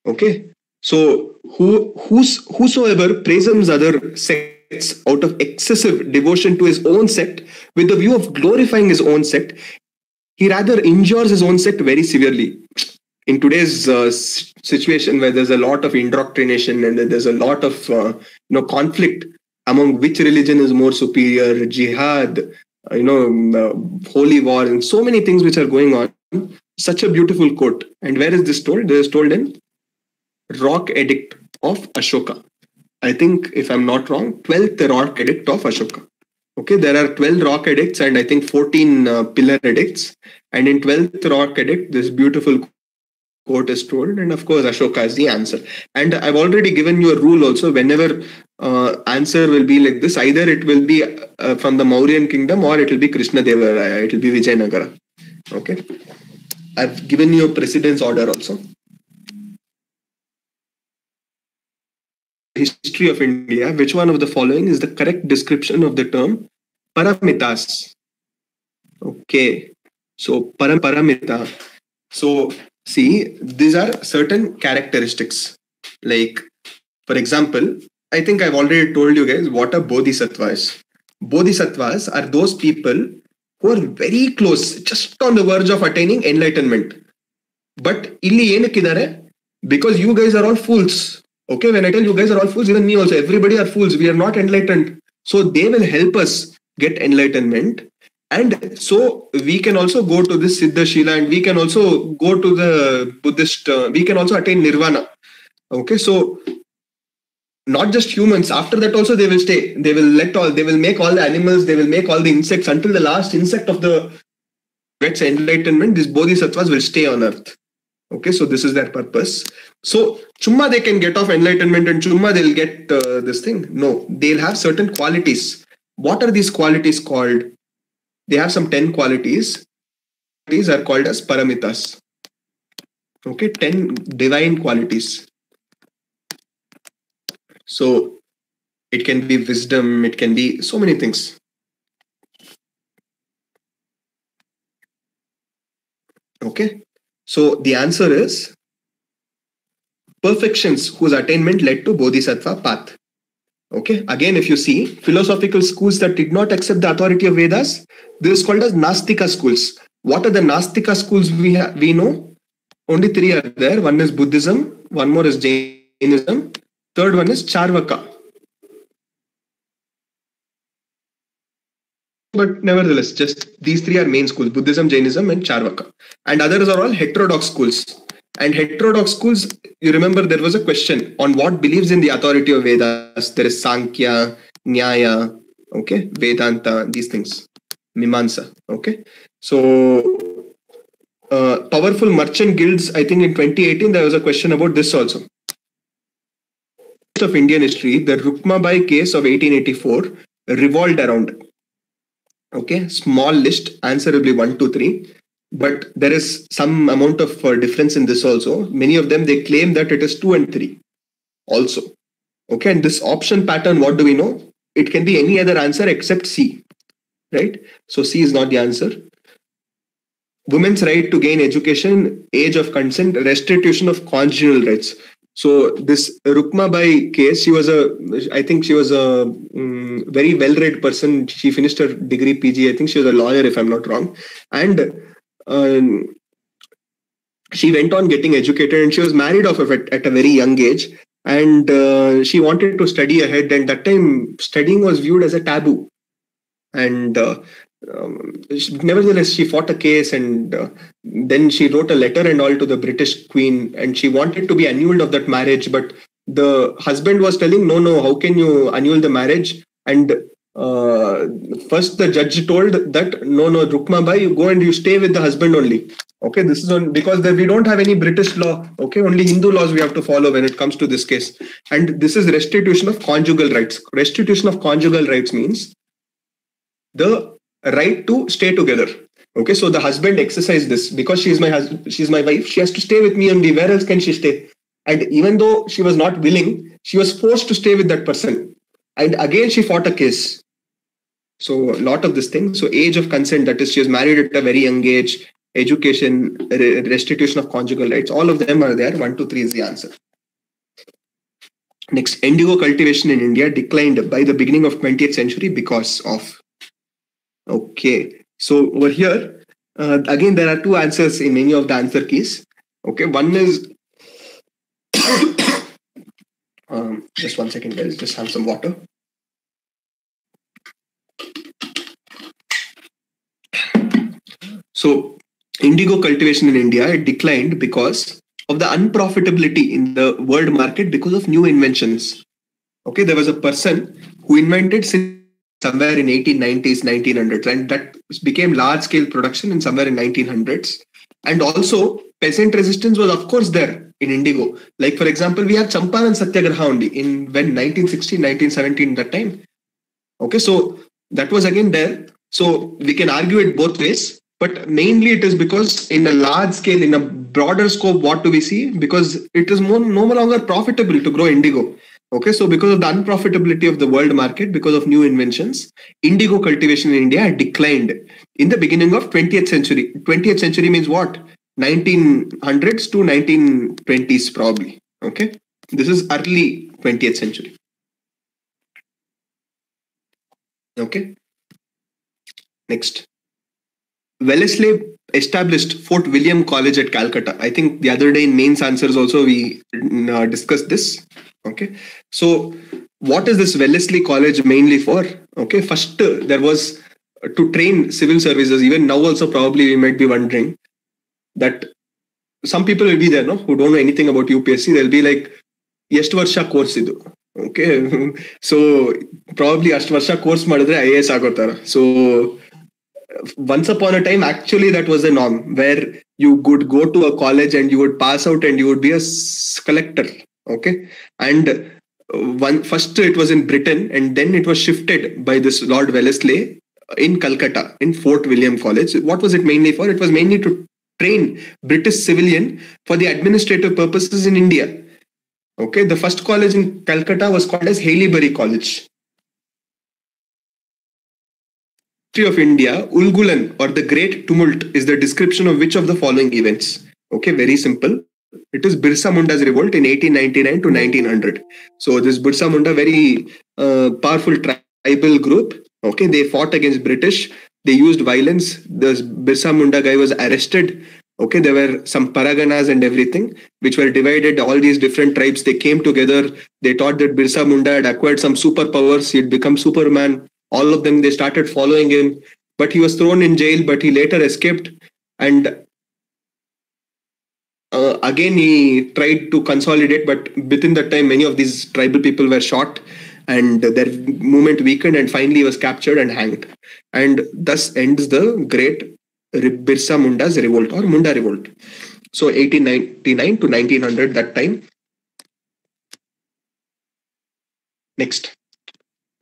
Okay, so whosoever praises other sects out of excessive devotion to his own sect with the view of glorifying his own sect, he rather injures his own sect very severely. In today's situation where there's a lot of indoctrination and there's a lot of conflict among which religion is more superior, jihad, holy war, and so many things which are going on. Such a beautiful quote. And where is this told? This is told in Rock Edict of Ashoka. I think, if I'm not wrong, 12th Rock Edict of Ashoka. Okay, there are 12 Rock Edicts and I think 14 Pillar Edicts. And in 12th Rock Edict, this beautiful quote is told, and of course Ashoka is the answer. And I've already given you a rule also. Whenever answer will be like this, either it will be from the Mauryan kingdom or it will be Krishna Deva Raya, it will be Vijayanagara. Okay, I've given you a precedence order also. History of India, which one of the following is the correct description of the term paramitas? Okay, so paramita. So see, these are certain characteristics. Like, for example, I think I've already told you guys what a bodhisattva is. Bodhisattvas are those people who are very close, just on the verge of attaining enlightenment. But illi yenakidare, because you guys are all fools. Okay, when I tell you guys are all fools, even me also, everybody are fools. We are not enlightened. So they will help us get enlightenment. And so we can also go to this Siddha Shila, and we can also go to the Buddhist, we can also attain Nirvana. Okay, so not just humans, after that also they will stay. They will make all the animals, they will make all the insects until the last insect of the gets enlightenment. These bodhisattvas will stay on earth. Okay, so this is their purpose. So chumma they can get off enlightenment and chumma they'll get this thing. No, they'll have certain qualities. What are these qualities called? They have some 10 qualities. These are called as paramitas. Okay, 10 divine qualities. So it can be wisdom, it can be so many things. Okay, so the answer is perfections whose attainment led to bodhisattva path. Okay, again, if you see philosophical schools that did not accept the authority of Vedas, this is called as Nastika schools. What are the Nastika schools we know? Only 3 are there. One is Buddhism, one more is Jainism, third one is Charvaka. But nevertheless, just these 3 are main schools: Buddhism, Jainism, and Charvaka. And others are all heterodox schools. And heterodox schools, you remember there was a question on what believes in the authority of Vedas. There is Sankhya, Nyaya, okay, Vedanta, these things, Mimamsa, okay. So powerful merchant guilds, I think in 2018 there was a question about this also. Of Indian history, the Rukmabai case of 1884 revolved around, okay, small list, answer will be 1, 2, 3. but there is some amount of difference in this also. Many of them, they claim that it is 2 and 3 also. Okay, and this option pattern, what do we know? It can be any other answer except C, right? So C is not the answer. Women's right to gain education, age of consent, restitution of conjugal rights. So this Rukmabai case, I think she was a very well-read person. She finished her degree PG. I think she was a lawyer, if I'm not wrong. And she went on getting educated, and she was married off at a very young age. And she wanted to study ahead, and that time studying was viewed as a taboo. And nevertheless, she fought a case, and then she wrote a letter and all to the British Queen, and she wanted to be annulled of that marriage. But the husband was telling, no, how can you annul the marriage? And first the judge told that, no, Rukmabai, you go and you stay with the husband only. Okay, this is because we don't have any British law. Okay, only Hindu laws we have to follow when it comes to this case. And this is restitution of conjugal rights. Restitution of conjugal rights means the right to stay together. Okay, so the husband exercised this because she's my wife. She has to stay with me only. Where else can she stay? And even though she was not willing, she was forced to stay with that person. And again, she fought a case. So a lot of this thing. So age of consent, that is, she was married at a very young age. Education, restitution of conjugal rights, all of them are there. 1, 2, 3 is the answer. Next, indigo cultivation in India declined by the beginning of 20th century because of. Okay, so over here, again, there are two answers in any of the answer keys. Okay, one is, just 1 second, guys, just have some water. So, indigo cultivation in India, it declined because of the unprofitability in the world market because of new inventions. Okay, there was a person who invented somewhere in 1890s, 1900s, and that became large-scale production in somewhere in 1900s. And also, peasant resistance was, of course, there in indigo. Like, for example, we have Champaran Satyagraha only in when 1916, 1917, that time. Okay, so that was again there. So we can argue it both ways. But mainly it is because in a large scale, in a broader scope, what do we see? Because it is no longer profitable to grow indigo. Okay, so because of the unprofitability of the world market, because of new inventions, indigo cultivation in India declined in the beginning of 20th century. 20th century means what? 1900s to 1920s probably. Okay, this is early 20th century. Okay, next. Wellesley established Fort William College at Calcutta. I think the other day in mains answers also we discussed this. Okay, so what is this Wellesley College mainly for? Okay, first there was to train civil services. Even now also probably we might be wondering that some people will be there, no, who don't know anything about UPSC. They'll be like, ಎಷ್ಟು ವರ್ಷ course idu? Okay, so probably ಅಷ್ಟು ವರ್ಷ course ಮಾಡಿದ್ರೆ IAS ಆಗೋತಾರ. So once upon a time, actually, that was the norm where you would go to a college and you would pass out and you would be a collector. Okay. And first it was in Britain, and then it was shifted by this Lord Wellesley in Calcutta, in Fort William College. What was it mainly for? It was mainly to train British civilian for the administrative purposes in India. Okay. The first college in Calcutta was called as Haileybury College. Of India, Ulgulan or the Great Tumult is the description of which of the following events? Okay, very simple. It is Birsa Munda's revolt in 1899 to 1900. So this Birsa Munda, very powerful tribal group. Okay, they fought against British. They used violence. This Birsa Munda guy was arrested. Okay, there were some paraganas and everything, which were divided. All these different tribes, they came together. They thought that Birsa Munda had acquired some superpowers. He'd become Superman. All of them, they started following him, but he was thrown in jail, but he later escaped. And again, he tried to consolidate, but within that time, many of these tribal people were shot and their movement weakened, and finally he was captured and hanged. And thus ends the great Birsa Munda's revolt or Munda revolt. So 1899 to 1900, that time. Next.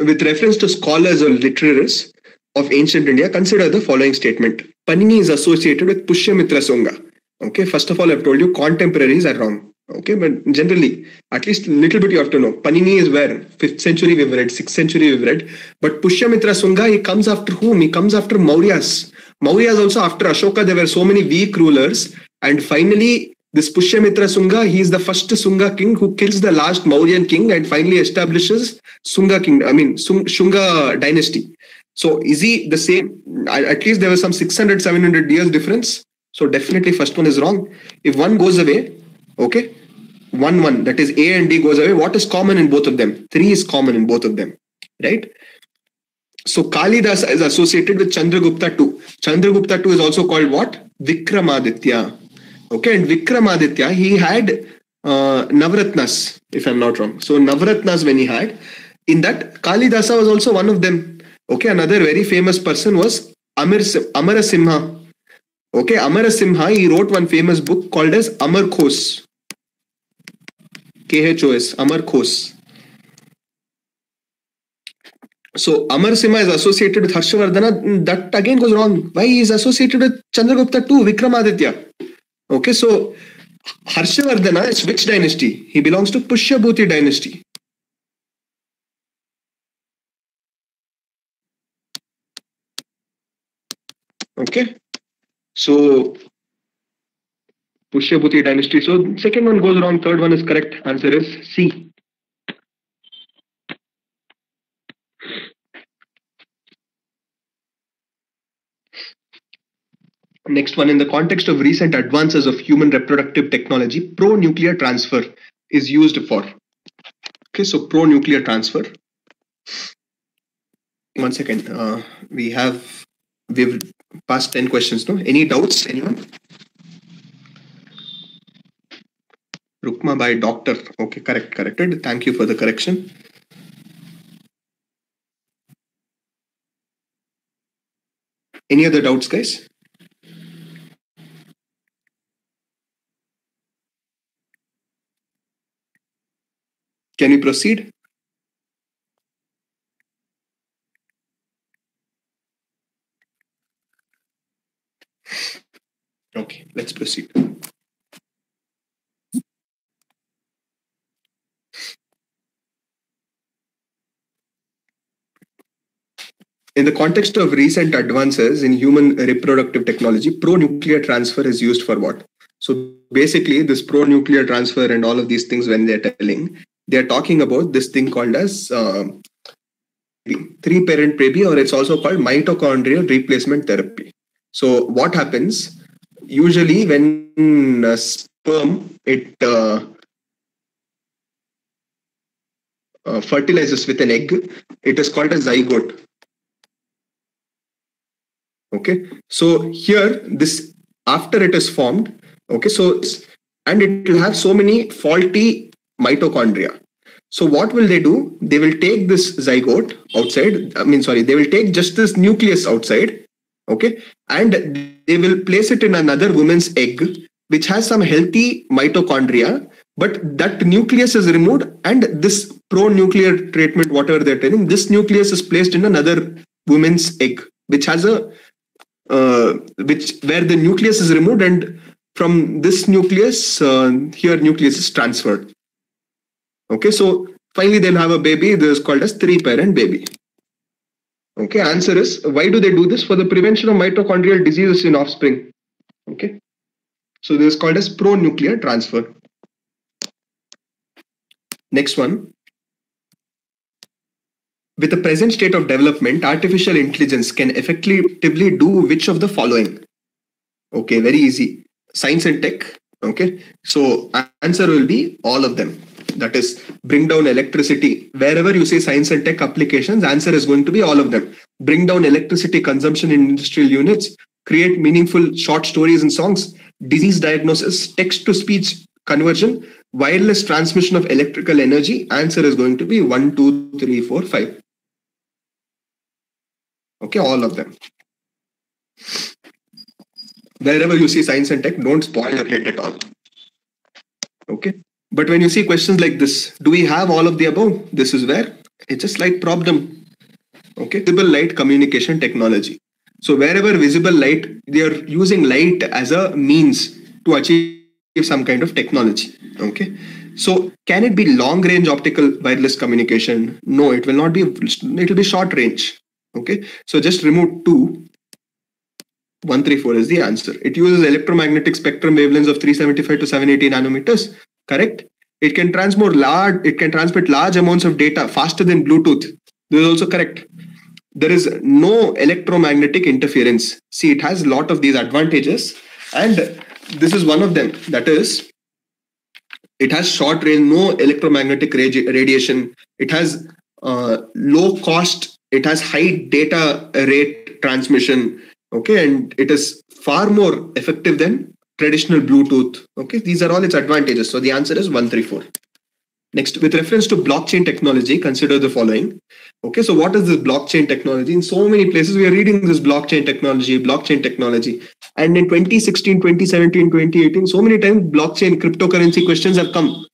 With reference to scholars or literaries, of ancient India, consider the following statement. Panini is associated with Pushyamitra Sunga. Okay, first of all, I've told you contemporaries are wrong. Okay, but generally, at least a little bit you have to know. Panini is where 5th century we've read, 6th century we've read. But Pushyamitra Sunga, he comes after whom? He comes after Mauryas. Mauryas also after Ashoka, there were so many weak rulers. And finally, this Pushyamitra Sunga, he is the first Sunga king who kills the last Mauryan king and finally establishes Shunga dynasty. So is he the same? At least there was some 600, 700 years difference. So definitely first one is wrong. If one goes away, okay, 1, that is A and D goes away. What is common in both of them? 3 is common in both of them, right? So Kalidasa is associated with Chandragupta II. Chandragupta II is also called what? Vikramaditya. Okay, and Vikramaditya, he had Navratnas, if I'm not wrong. So Navratnas when he had, in that Kalidasa was also one of them. Okay, another very famous person was Amarasimha. Okay, Amarasimha, he wrote one famous book called as Amarkos. KHOS, Amarkos. So Amarsimha is associated with Harshavardhana. That again goes wrong. Why he is associated with Chandragupta II, Vikramaditya? Okay, so Harshavardhana is which dynasty? He belongs to Pushyabhuti dynasty. Okay, so Pushyabhuti dynasty. So second one goes wrong, third one is correct. Answer is C. Next one, in the context of recent advances of human reproductive technology, pro-nuclear transfer is used for. Okay, so pro-nuclear transfer. 1 second. We've passed 10 questions. No, any doubts? Anyone? Rukma by doctor. Okay, corrected. Thank you for the correction. Any other doubts, guys? Can we proceed? Okay, let's proceed. In the context of recent advances in human reproductive technology, pro-nuclear transfer is used for what? So basically, this pro-nuclear transfer and all of these things, when they're telling, they're talking about this thing called as 3-parent baby, or it's also called mitochondrial replacement therapy. So what happens? Usually when sperm, it fertilizes with an egg, it is called a zygote. Okay, so here this, after it is formed, okay, so and it will have so many faulty mitochondria. So what will they do? They will take this zygote outside. They will take just this nucleus outside. Okay, and they will place it in another woman's egg, which has some healthy mitochondria, but that nucleus is removed, and this pro-nuclear treatment, whatever they're telling, this nucleus is placed in another woman's egg, which has a where the nucleus is removed, and from this nucleus, here nucleus is transferred. Okay, so finally they'll have a baby. This is called as 3-parent baby. Okay, answer is, why do they do this? For the prevention of mitochondrial diseases in offspring. Okay, so this is called as pro-nuclear transfer. Next one. With the present state of development, artificial intelligence can effectively do which of the following? Okay, very easy. Science and tech. Okay, so answer will be all of them. That is, bring down electricity. Wherever you say science and tech applications, answer is going to be all of them. Bring down electricity consumption in industrial units, create meaningful short stories and songs, disease diagnosis, text-to-speech conversion, wireless transmission of electrical energy. Answer is going to be 1, 2, 3, 4, 5. Okay, all of them. Wherever you see science and tech, don't spoil your head at all. Okay, but when you see questions like this, do we have all of the above? This is where it's a slight problem. Okay, visible light communication technology. So wherever visible light, they are using light as a means to achieve some kind of technology. Okay, so can it be long range optical wireless communication? No, it will not be. It will be short range. Okay, so just remove 2. 134 is the answer. It uses electromagnetic spectrum wavelengths of 375 to 780 nanometers. Correct. It can transmit large amounts of data faster than Bluetooth. This is also correct. There is no electromagnetic interference. See, it has a lot of these advantages, and this is one of them. That is, it has short range, no electromagnetic radiation. It has low cost. It has high data rate transmission. Okay, and it is far more effective than traditional Bluetooth. Okay, these are all its advantages. So the answer is 134. Next, with reference to blockchain technology, consider the following. Okay, so what is this blockchain technology? In so many places, we are reading this blockchain technology. And in 2016, 2017, 2018, so many times blockchain cryptocurrency questions have come.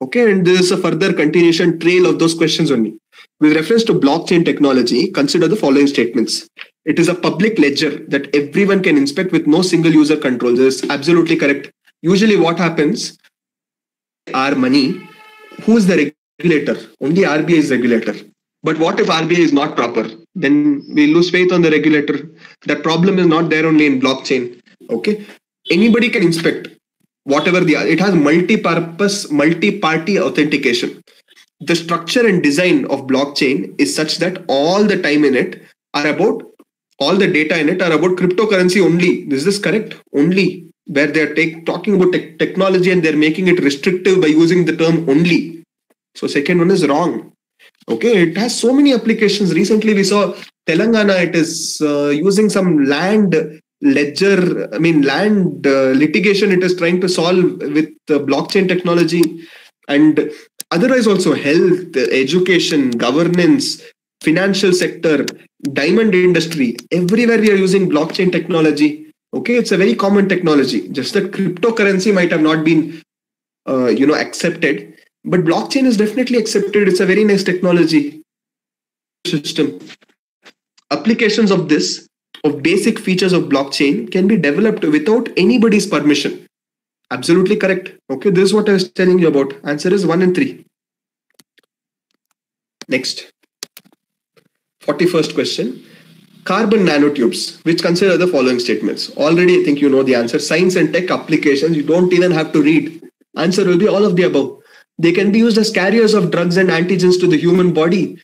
Okay, and this is a further continuation trail of those questions only. With reference to blockchain technology, consider the following statements. It is a public ledger that everyone can inspect with no single user control. This is absolutely correct. Usually what happens, our money, who is the regulator? Only RBI is regulator. But what if RBI is not proper? Then we lose faith on the regulator. That problem is not there only in blockchain. Okay, anybody can inspect whatever it has multi-purpose, multi-party authentication. The structure and design of blockchain is such that all the time in it are about, all the data in it are about cryptocurrency only. Is this correct? Only. Where they are talking about technology and they're making it restrictive by using the term only. So second one is wrong. Okay, it has so many applications. Recently we saw Telangana, it is using some land litigation it is trying to solve with blockchain technology. And otherwise also health, education, governance, financial sector, diamond industry, everywhere we are using blockchain technology. Okay, it's a very common technology. Just that cryptocurrency might have not been, accepted, but blockchain is definitely accepted. It's a very nice technology system. Applications of basic features of blockchain can be developed without anybody's permission. Absolutely correct. Okay, this is what I was telling you about. Answer is 1 and 3. Next, 41st question. Carbon nanotubes, which consider the following statements. Already, I think you know the answer. Science and tech applications, you don't even have to read. Answer will be all of the above. They can be used as carriers of drugs and antigens to the human body.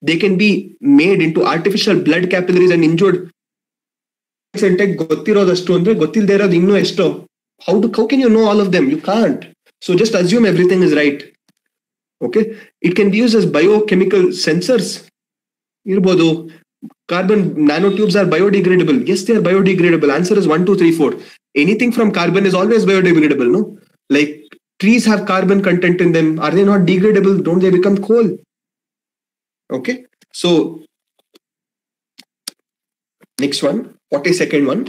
They can be made into artificial blood capillaries and injured. Science and tech ಗೊತ್ತಿರೋದಷ್ಟು ಅಂದ್ರೆ ಗೊತ್ತಿಲ್ಲದೆ ಇರೋದು ಇನ್ನೂ ಎಷ್ಟೋ. How can you know all of them? You can't. So just assume everything is right. Okay. It can be used as biochemical sensors. ಇರ್ಬೋದು. Carbon nanotubes are biodegradable. Yes, they are biodegradable. Answer is 1, 2, 3, 4. Anything from carbon is always biodegradable, no? Like trees have carbon content in them. Are they not degradable? Don't they become coal? Okay. So next one, 42nd one.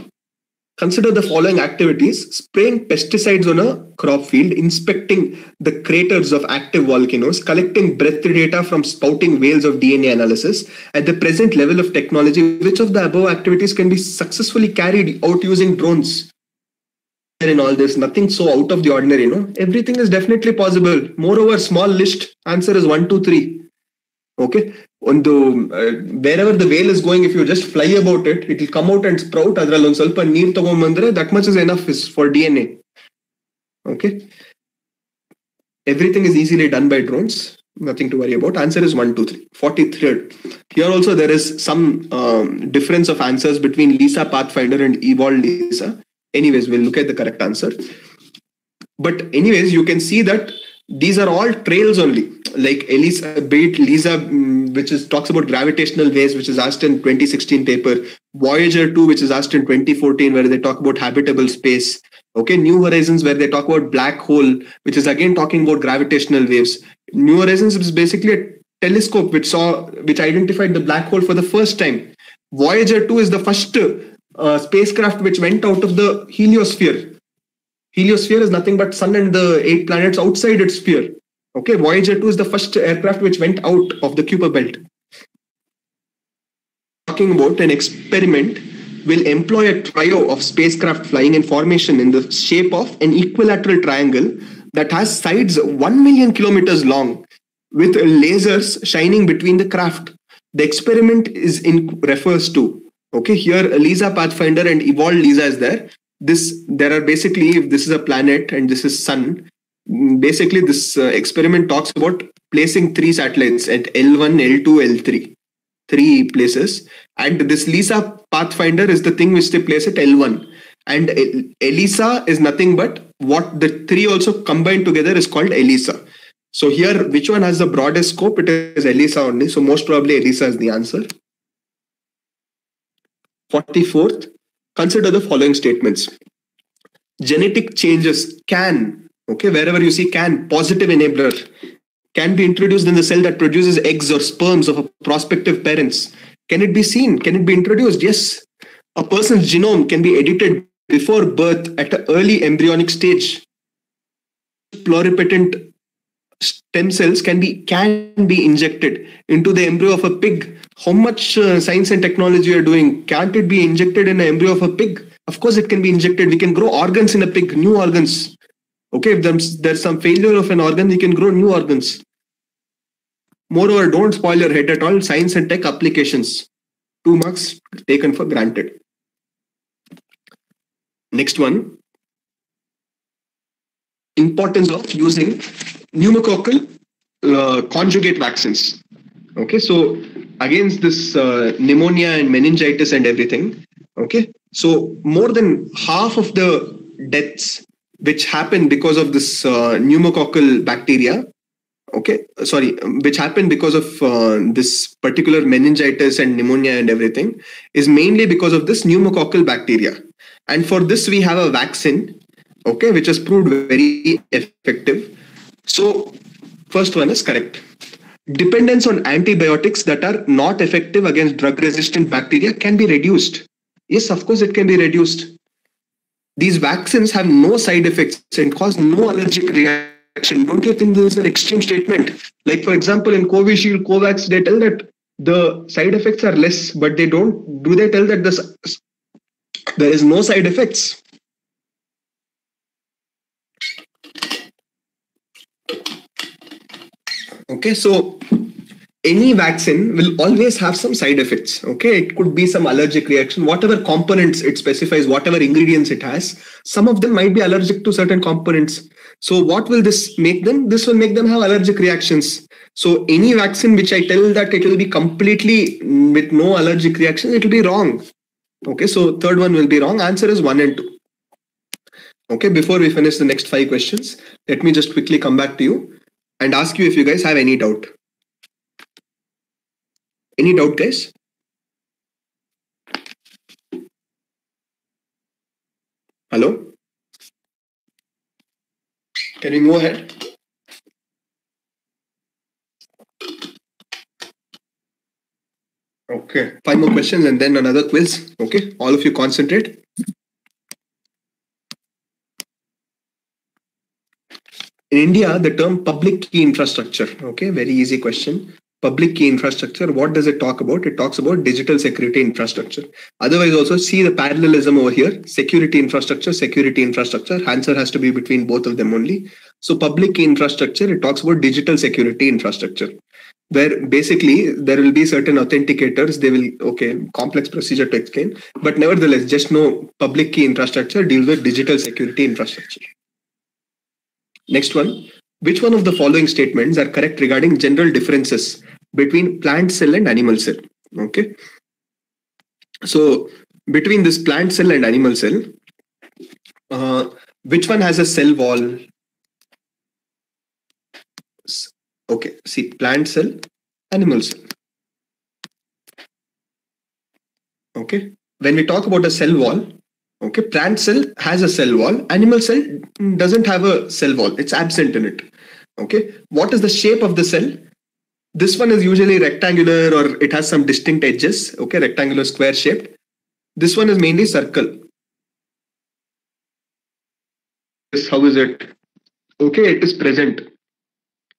Consider the following activities: spraying pesticides on a crop field, inspecting the craters of active volcanoes, collecting breath data from spouting whales of DNA analysis. At the present level of technology, which of the above activities can be successfully carried out using drones? In all this, nothing so out of the ordinary, no? Everything is definitely possible. Moreover, small list. Answer is 1, 2, 3. Okay. Wherever the whale is going, if you just fly about it, it will come out and sprout. That much is enough for DNA. Okay. Everything is easily done by drones. Nothing to worry about. Answer is 1, 2, 3. 43rd. Here also there is some difference of answers between Lisa Pathfinder and Evolved Lisa. Anyways, we'll look at the correct answer. But anyways, you can see that these are all trails only. Like Lisa, which talks about gravitational waves, which is asked in 2016 paper. Voyager 2, which is asked in 2014, where they talk about habitable space. Okay, New Horizons, where they talk about black hole, which is again talking about gravitational waves. New Horizons is basically a telescope which identified the black hole for the first time. Voyager 2 is the first spacecraft which went out of the heliosphere. Heliosphere is nothing but sun and the 8 planets outside its sphere. Okay, Voyager 2 is the first aircraft which went out of the Kuiper belt. talking about an experiment will employ a trio of spacecraft flying in formation in the shape of an equilateral triangle that has sides 1 million kilometers long with lasers shining between the craft. The experiment refers to, okay, here LISA Pathfinder and Evolved LISA is there. There are basically, if this is a planet and this is sun, basically this experiment talks about placing 3 satellites at L1, L2, L3, 3 places, and this LISA Pathfinder is the thing which they place at L1, and ELISA is nothing but what the 3 also combined together is called ELISA. So here, which one has the broadest scope? It is ELISA only, so most probably ELISA is the answer. 44th, consider the following statements. Genetic changes can, okay, wherever you see can, positive enabler, can be introduced in the cell that produces eggs or sperms of prospective parents. Can it be seen? Can it be introduced? Yes. A person's genome can be edited before birth at an early embryonic stage. Pluripotent stem cells can be injected into the embryo of a pig. How much science and technology are doing? Can't it be injected in the embryo of a pig? Of course it can be injected. We can grow organs in a pig, new organs. Okay, if there's some failure of an organ, we can grow new organs. Moreover, don't spoil your head at all. Science and tech applications. 2 marks taken for granted. Next one. Importance of using pneumococcal conjugate vaccines. Okay, so against this pneumonia and meningitis and everything. Okay, so more than half of the deaths which happen because of this pneumococcal bacteria, okay, sorry, which happen because of this particular meningitis and pneumonia and everything, is mainly because of this pneumococcal bacteria. And for this we have a vaccine, okay, which has proved very effective. So first one is correct. Dependence on antibiotics that are not effective against drug-resistant bacteria can be reduced. Yes, of course it can be reduced. These vaccines have no side effects and cause no allergic reaction. Don't you think this is an extreme statement? Like, for example, in Covishield, Covax, they tell that the side effects are less, but they don't. Do they tell that there is no side effects? Okay, so any vaccine will always have some side effects. Okay, it could be some allergic reaction, whatever components it specifies, whatever ingredients it has, some of them might be allergic to certain components. So what will this make them? This will make them have allergic reactions. So any vaccine which I tell that it will be completely with no allergic reaction, it will be wrong. Okay, so third one will be wrong. Answer is 1 and 2. Okay, before we finish the next 5 questions, let me just quickly come back to you and ask you if you guys have any doubt. Any doubt, guys? Hello? Can we go ahead? Okay, 5 more questions and then another quiz. Okay, all of you concentrate. In India, the term public key infrastructure, okay, very easy question. Public key infrastructure, what does it talk about? It talks about digital security infrastructure. Otherwise, also see the parallelism over here. Security infrastructure. Answer has to be between both of them only. So public key infrastructure, it talks about digital security infrastructure, where basically there will be certain authenticators. They will, okay, complex procedure to explain. But nevertheless, just know public key infrastructure deals with digital security infrastructure. Next one. Which one of the following statements are correct regarding general differences between plant cell and animal cell? Okay. So between this plant cell and animal cell, which one has a cell wall? Okay, see, plant cell, animal cell. Okay. When we talk about a cell wall, okay, plant cell has a cell wall, animal cell doesn't have a cell wall, it's absent in it. Okay, what is the shape of the cell? This one is usually rectangular or it has some distinct edges, okay, rectangular square shaped. This one is mainly circle. How is it? Okay, it is present.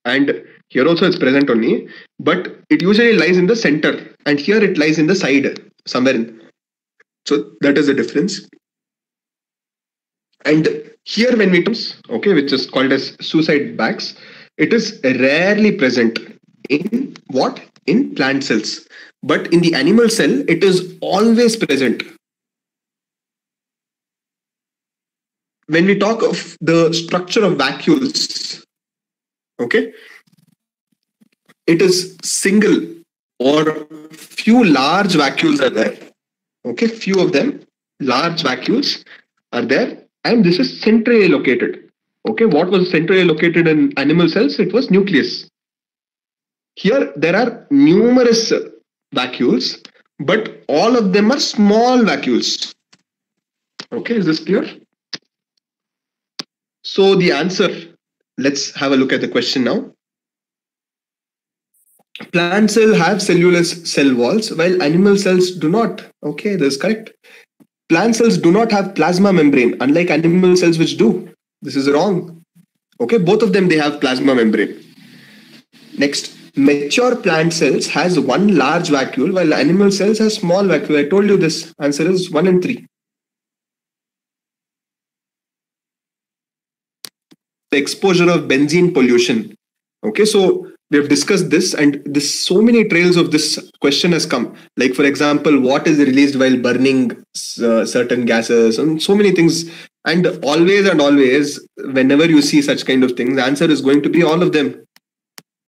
And here also it's present only, but it usually lies in the center. and here it lies in the side somewhere in. So that is the difference. And here when we comes, okay, which is called as suicide bags, it is rarely present in what? In plant cells. But in the animal cell, it is always present. When we talk of the structure of vacuoles, okay, it is single or few large vacuoles are there. Okay, few of them, large vacuoles are there, and this is centrally located. Okay, what was centrally located in animal cells? It was nucleus. Here there are numerous vacuoles, but all of them are small vacuoles. Okay, is this clear? So the answer, let's have a look at the question now. Plant cells have cellulose cell walls while animal cells do not. Okay, that's correct. Plant cells do not have plasma membrane, unlike animal cells which do. This is wrong. Okay, both of them, they have plasma membrane. Next, mature plant cells has one large vacuole while animal cells has small vacuole. I told you this. Answer is 1 and 3. The exposure of benzene pollution. Okay, so we have discussed this, and this so many trails of this question has come. Like, for example, what is released while burning certain gases, and so many things. And always, whenever you see such kind of things, the answer is going to be all of them.